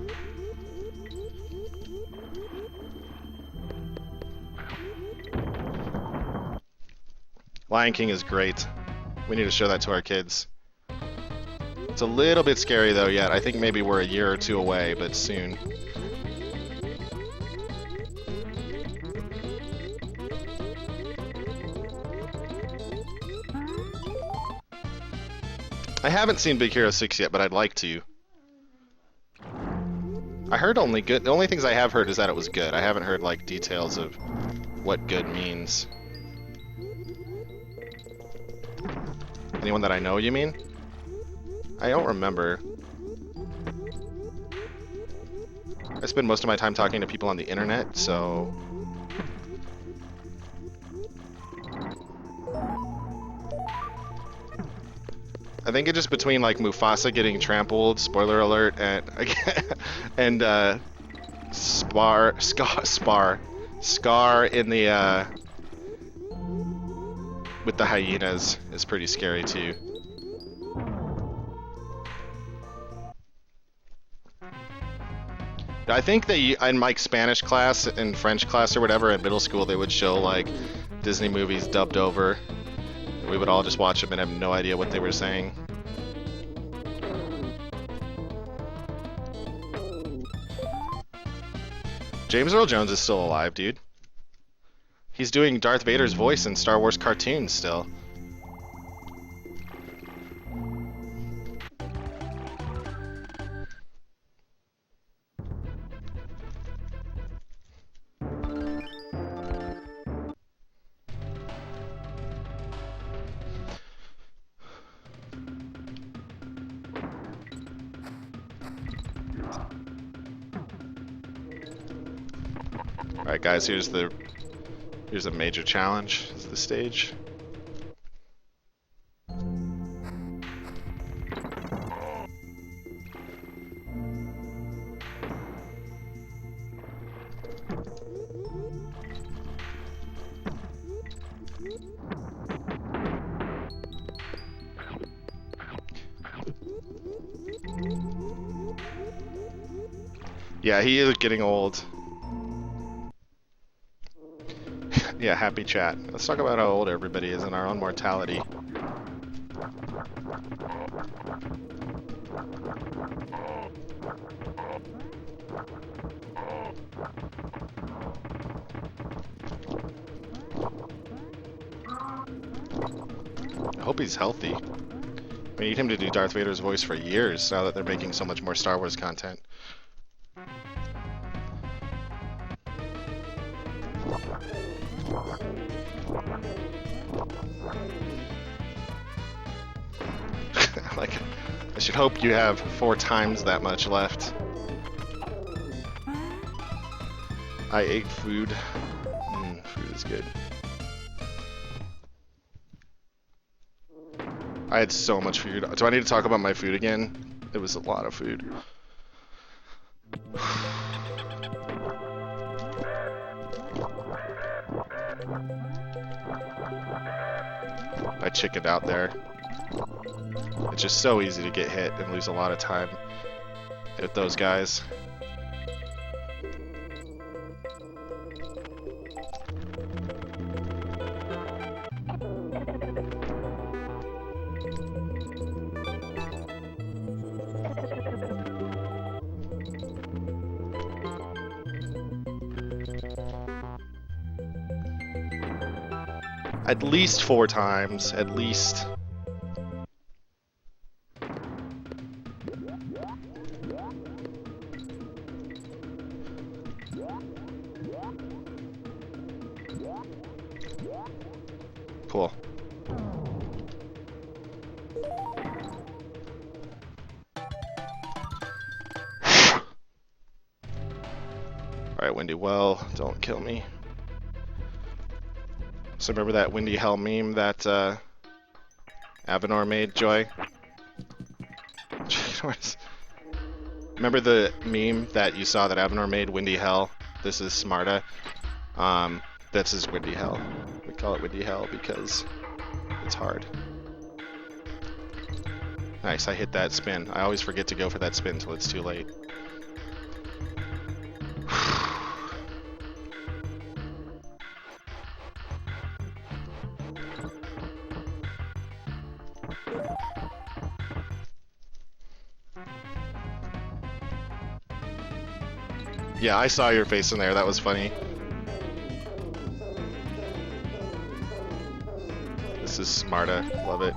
Lion King is great. We need to show that to our kids. It's a little bit scary though yet. I think maybe we're a year or 2 away, but soon. I haven't seen Big Hero 6 yet, but I'd like to. I heard only good. The only things I have heard is that it was good. I haven't heard like details of what good means. Anyone that I know, you mean? I don't remember. I spend most of my time talking to people on the internet, so... I think it's just between like Mufasa getting trampled, spoiler alert, and and Scar in the with the hyenas is pretty scary too. I think that in my Spanish class and French class or whatever at middle school, they would show like Disney movies dubbed over. We would all just watch them and have no idea what they were saying. James Earl Jones is still alive, dude. He's doing Darth Vader's voice in Star Wars cartoons still. Alright guys, here's a major challenge. This is the stage. Yeah, he is getting old. Yeah, happy chat. Let's talk about how old everybody is and our own mortality. I hope he's healthy. We need him to do Darth Vader's voice for years now that they're making so much more Star Wars content. Like, I should hope you have 4 times that much left. I ate food. Food is good. I had so much food. Do I need to talk about my food again? It was a lot of food. I chickened out there. It's just so easy to get hit and lose a lot of time with those guys. At least 4 times, at least. Cool. Alright, Windy Well, don't kill me. So remember that Windy Hell meme that Avenor made, Joy? Remember the meme that you saw that Avenor made, Windy Hell? This is Smarta. This is Windy Hell. We call it Windy Hell because it's hard. Nice, I hit that spin. I always forget to go for that spin until it's too late. Yeah, I saw your face in there. That was funny. This is Smarta. Love it.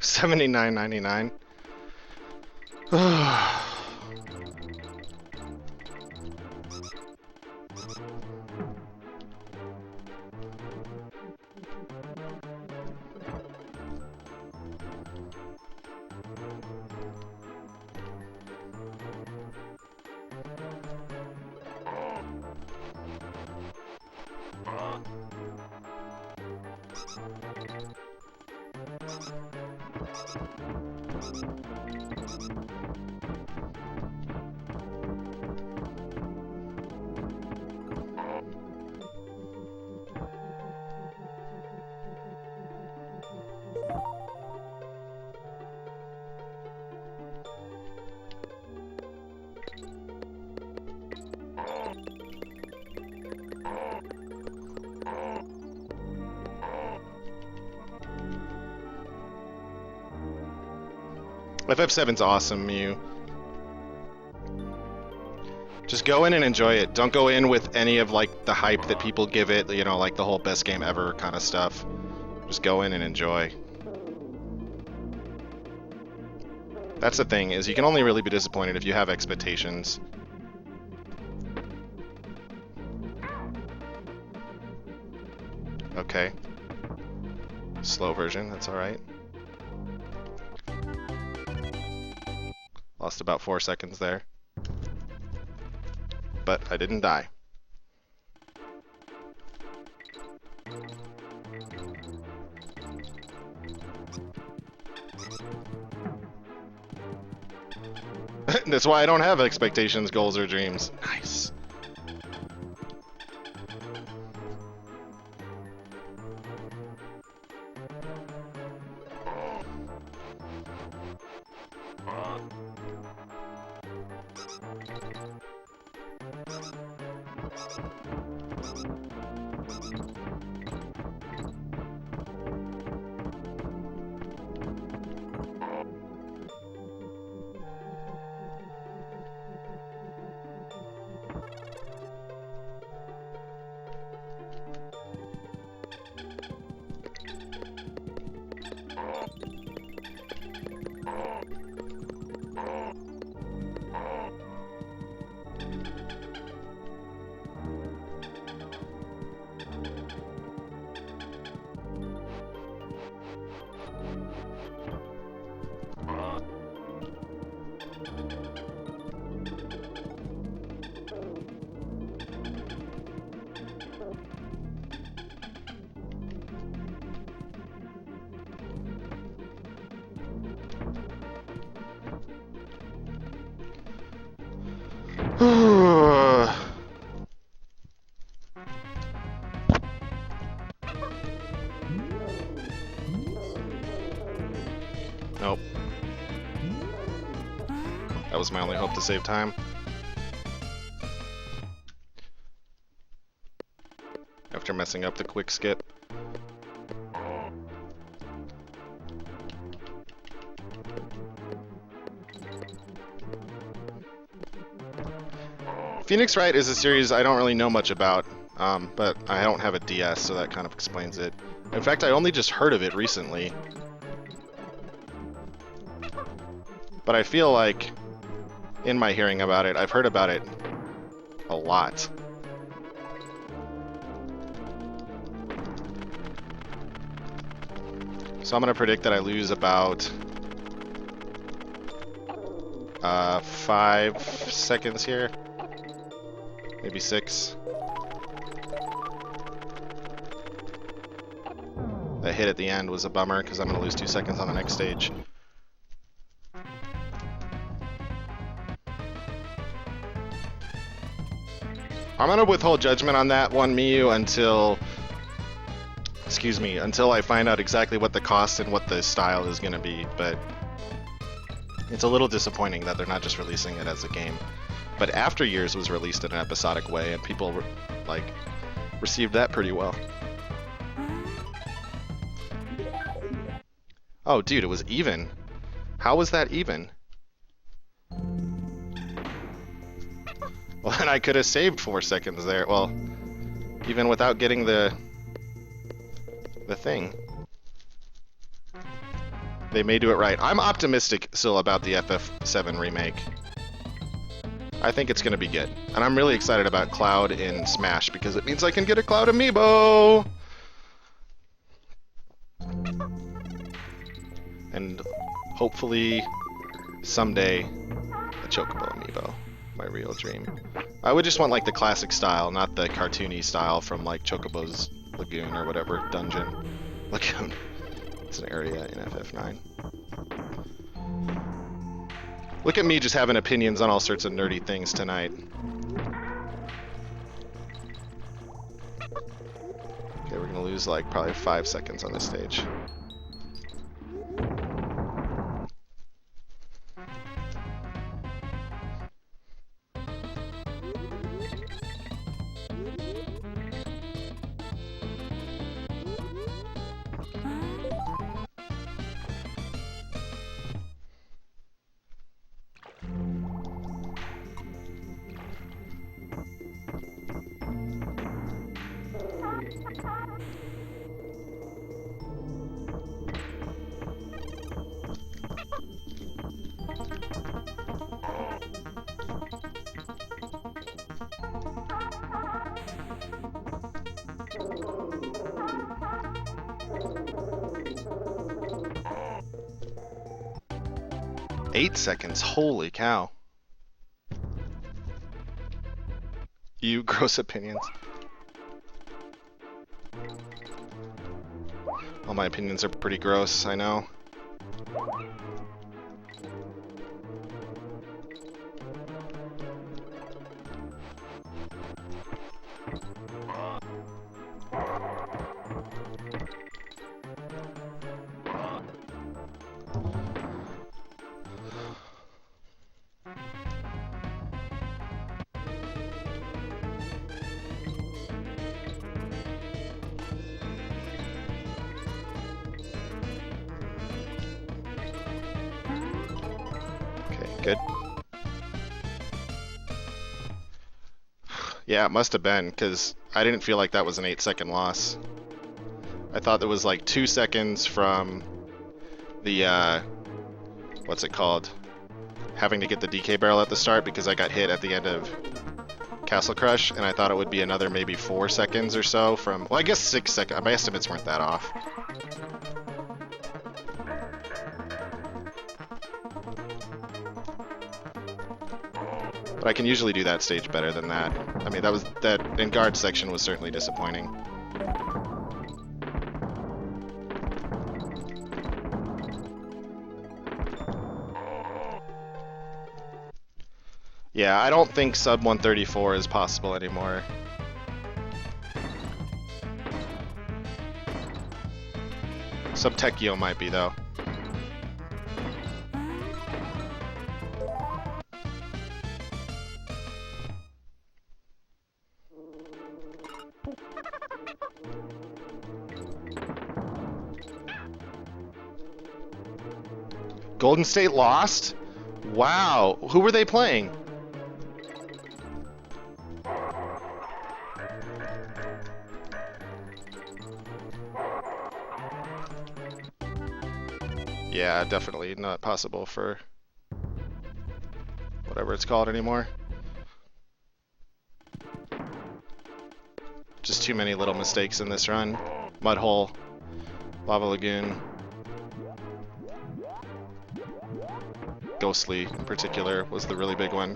$79.99. FF7's awesome, Mew. Just go in and enjoy it. Don't go in with any of like the hype that people give it, you know, like the whole best game ever kind of stuff. Just go in and enjoy. That's the thing, is you can only really be disappointed if you have expectations. Okay. Slow version, that's alright. Lost about 4 seconds there. But I didn't die. That's why I don't have expectations, goals, or dreams. Nice. Nope. That was my only hope to save time. After messing up the quick skip. Phoenix Wright is a series I don't really know much about, but I don't have a DS, so that kind of explains it. In fact, I only just heard of it recently. But I feel like, in my hearing about it, I've heard about it a lot. So I'm going to predict that I lose about 5 seconds here. Maybe 6. That hit at the end was a bummer because I'm going to lose 2 seconds on the next stage. I'm going to withhold judgment on that one, Miyu, until I find out exactly what the cost and what the style is going to be. But it's a little disappointing that they're not just releasing it as a game. But After Years was released in an episodic way, and people received that pretty well. Oh, dude, it was even. How was that even? Well, then I could have saved 4 seconds there. Well, even without getting the thing. They may do it right. I'm optimistic still about the FF7 remake. I think it's going to be good. And I'm really excited about Cloud in Smash because it means I can get a Cloud amiibo! And hopefully someday a Chocobo amiibo. My real dream. I would just want like the classic style, not the cartoony style from like Chocobo's Lagoon or whatever dungeon. Lagoon. It's an area in FF9. Look at me just having opinions on all sorts of nerdy things tonight. Okay, we're gonna lose like probably 5 seconds on this stage. Eight seconds, holy cow. You gross opinions. All my opinions are pretty gross, I know. Good. Yeah, it must have been, because I didn't feel like that was an 8-second loss. I thought there was like 2 seconds from the, what's it called? Having to get the DK barrel at the start because I got hit at the end of Castle Crush, and I thought it would be another maybe 4 seconds or so from, well, I guess 6 seconds. My estimates weren't that off. But I can usually do that stage better than that. I mean, that in guard section was certainly disappointing. Yeah, I don't think sub 134 is possible anymore. Sub Tekio might be though. Golden State lost? Wow. Who were they playing? Yeah, definitely not possible for whatever it's called anymore. Just too many little mistakes in this run. Mudhole, Lava Lagoon. Ghostly, in particular, was the really big one.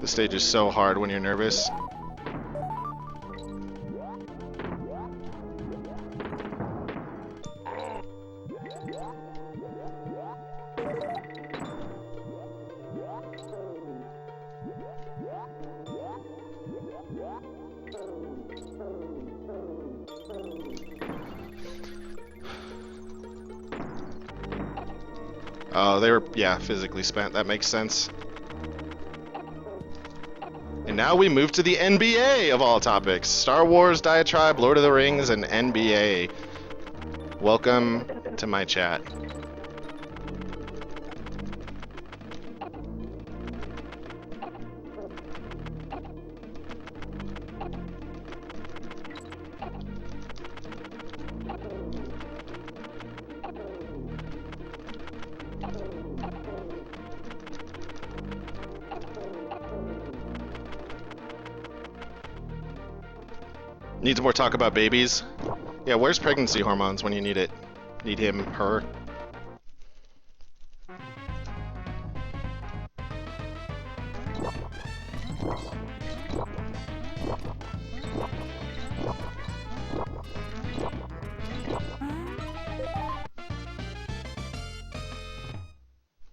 The stage is so hard when you're nervous. Oh, they were, yeah, physically spent. That makes sense. And now we move to the NBA of all topics. Star Wars, Diatribe, Lord of the Rings, and NBA. Welcome to my chat. Needs more talk about babies. Yeah, where's pregnancy hormones when you need it? Need him, her.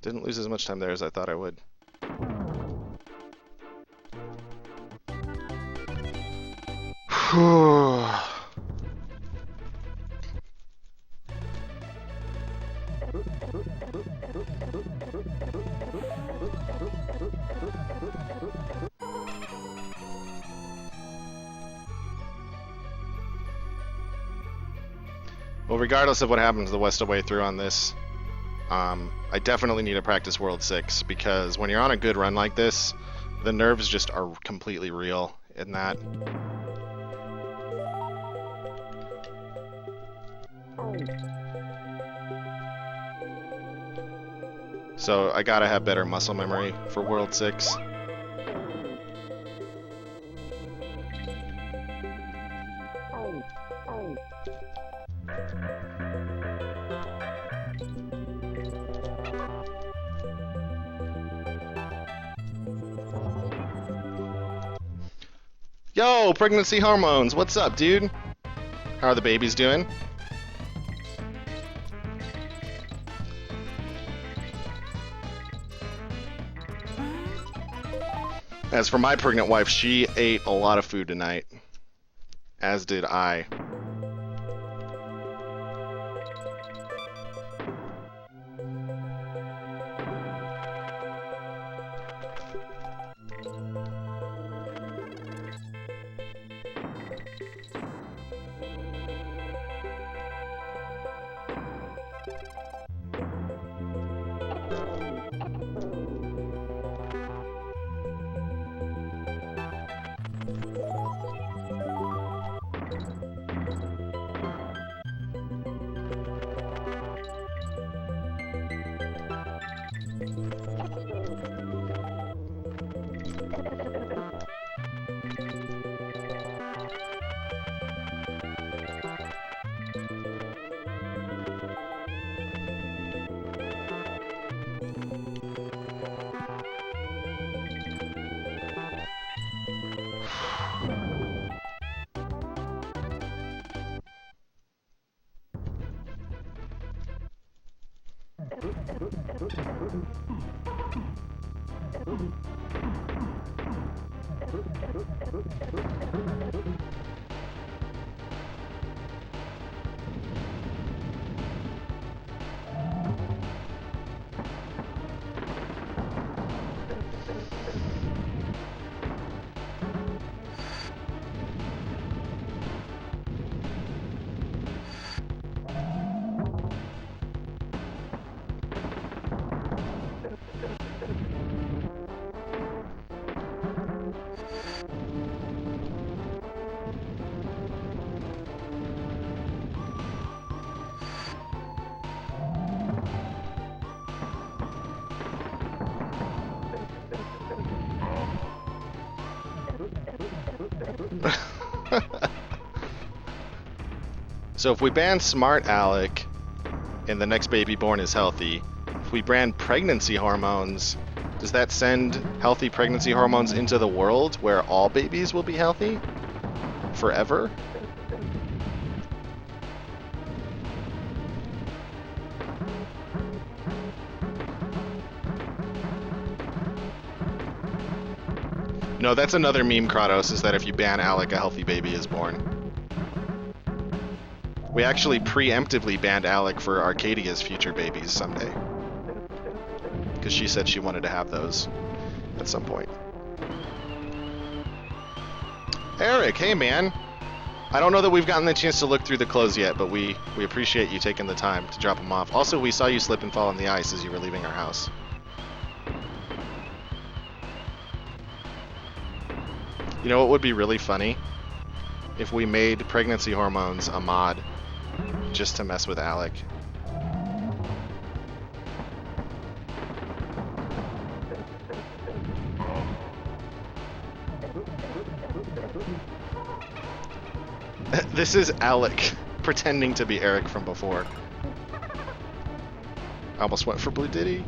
Didn't lose as much time there as I thought I would. Whew. Well, regardless of what happens the West away through on this, I definitely need to practice World 6, because when you're on a good run like this, the nerves just are completely real in that. So I gotta have better muscle memory for World 6. Yo, pregnancy hormones, what's up, dude? How are the babies doing? As for my pregnant wife, she ate a lot of food tonight, as did I. So if we ban Smart Alec and the next baby born is healthy, if we ban pregnancy hormones, does that send healthy pregnancy hormones into the world where all babies will be healthy? Forever? No, that's another meme, Kratos, is that if you ban Alec, a healthy baby is born. We actually preemptively banned Alec for Arcadia's future babies someday. Because she said she wanted to have those at some point. Eric, hey man! I don't know that we've gotten the chance to look through the clothes yet, but we appreciate you taking the time to drop them off. Also, we saw you slip and fall on the ice as you were leaving our house. You know what would be really funny? If we made pregnancy hormones a mod just to mess with Alec. This is Alec pretending to be Eric from before. I almost went for Blue Diddy.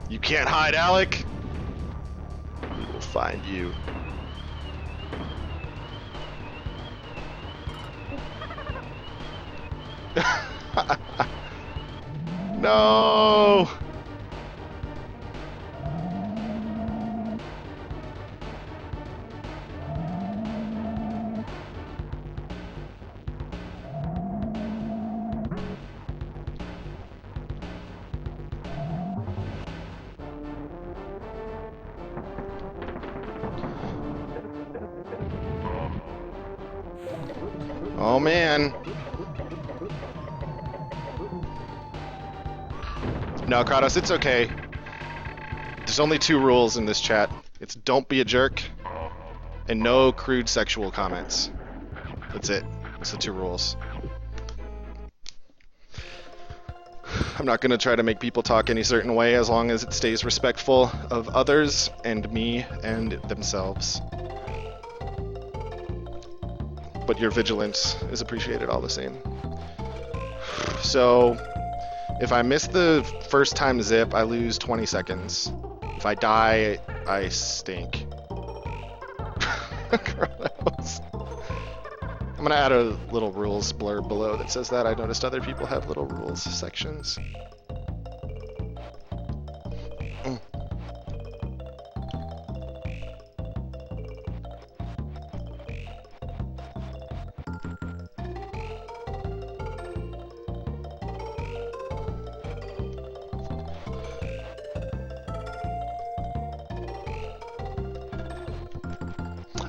You can't hide, Alec. We will find you. No. Oh man. No, Kratos, it's okay. There's only 2 rules in this chat. It's don't be a jerk, and no crude sexual comments. That's it. That's the 2 rules. I'm not gonna try to make people talk any certain way as long as it stays respectful of others and me and themselves. But your vigilance is appreciated all the same. So, if I miss the first time zip, I lose 20 seconds. If I die, I stink. Gross. I'm gonna add a little rules blurb below that says that. I noticed other people have little rules sections.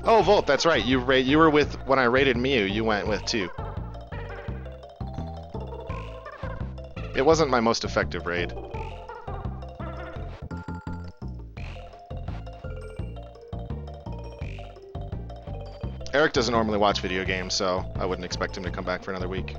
Oh, Volt, that's right. You were with when I raided Mew. You went with too. It wasn't my most effective raid. Eric doesn't normally watch video games, so I wouldn't expect him to come back for another week.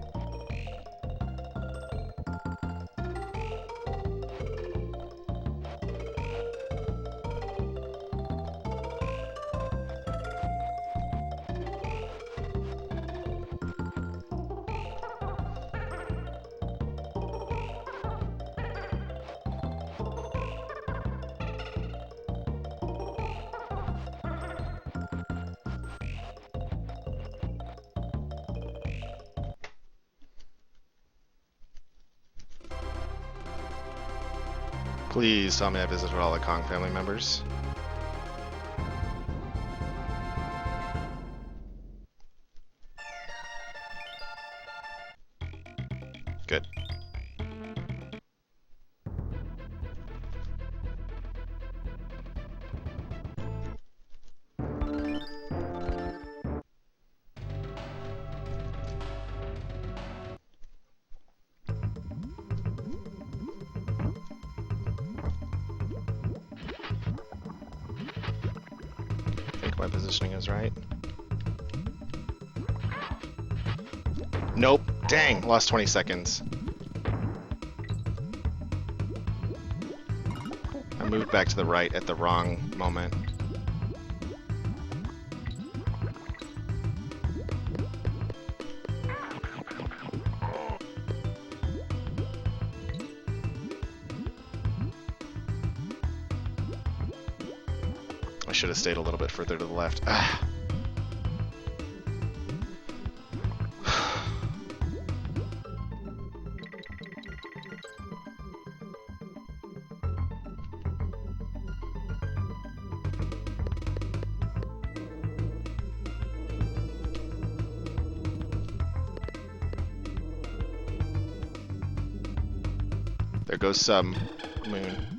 Please tell me I visited all the Kong family members. Good. My positioning is right. Nope. Dang, lost 20 seconds. I moved back to the right at the wrong moment. I should have stayed a little bit further to the left. Ah. There goes some Moon.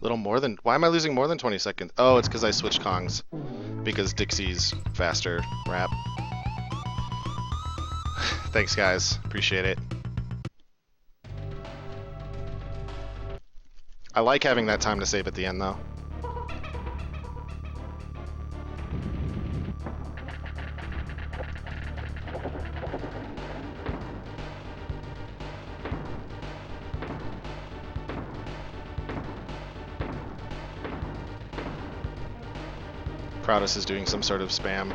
Little more than... Why am I losing more than 20 seconds? Oh, it's because I switched Kongs. Because Dixie's faster rap. Thanks, guys. Appreciate it. I like having that time to save at the end, though. Kratos is doing some sort of spam.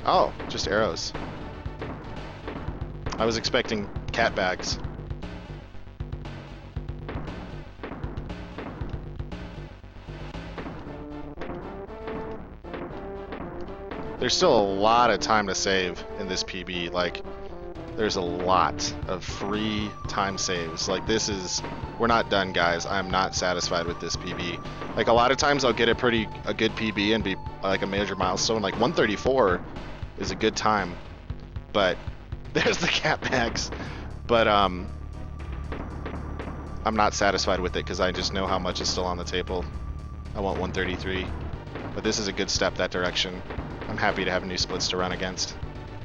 Oh, just arrows. I was expecting cat bags. There's still a lot of time to save in this PB. Like, there's a lot of free time saves. Like, this is... We're not done, guys. I'm not satisfied with this PB. Like, a lot of times I'll get a good PB and be like a major milestone. Like, 134 is a good time. But there's the cat bags. But I'm not satisfied with it because I just know how much is still on the table. I want 133. But this is a good step that direction. I'm happy to have new splits to run against.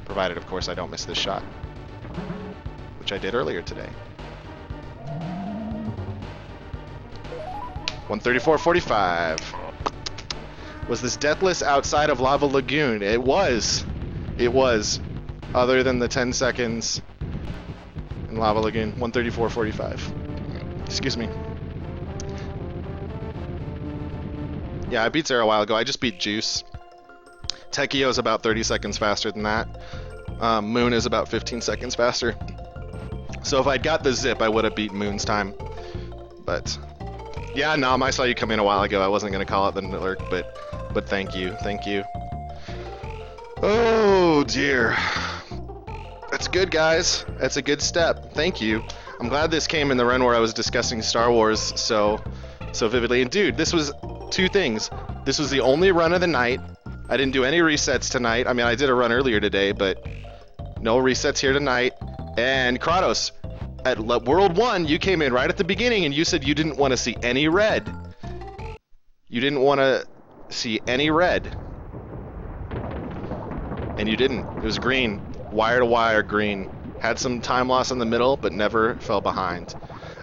Provided, of course, I don't miss this shot. Which I did earlier today. 134.45. Was this deathless outside of Lava Lagoon? It was. It was. Other than the 10 seconds in Lava Lagoon. 134.45. Excuse me. Yeah, I beat Zero a while ago. I just beat Juice. Tekio's about 30 seconds faster than that. Moon is about 15 seconds faster. So if I'd got the zip, I would have beat Moon's time. But yeah, Nam, I saw you come in a while ago. I wasn't gonna call it the lurk, but thank you, thank you. Oh dear. That's good, guys. That's a good step. Thank you. I'm glad this came in the run where I was discussing Star Wars so vividly. And dude, this was two things. This was the only run of the night. I didn't do any resets tonight. I mean, I did a run earlier today, but no resets here tonight. And Kratos, at World 1, you came in right at the beginning and you said you didn't want to see any red. You didn't want to see any red. And you didn't. It was green. Wire to wire green. Had some time loss in the middle, but never fell behind.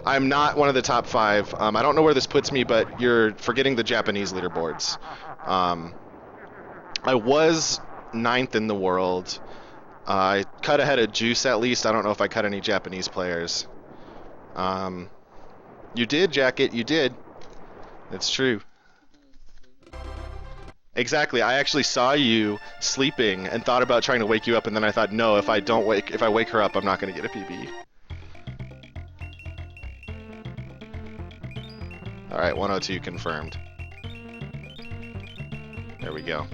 I'm not one of the top 5. I don't know where this puts me, but you're forgetting the Japanese leaderboards. I was 9th in the world. I cut ahead of Juice at least. I don't know if I cut any Japanese players. You did, Jacket. You did. It's true. Exactly. I actually saw you sleeping and thought about trying to wake you up, and then I thought, no, if I wake her up, I'm not going to get a PB. All right, 102 confirmed. There we go.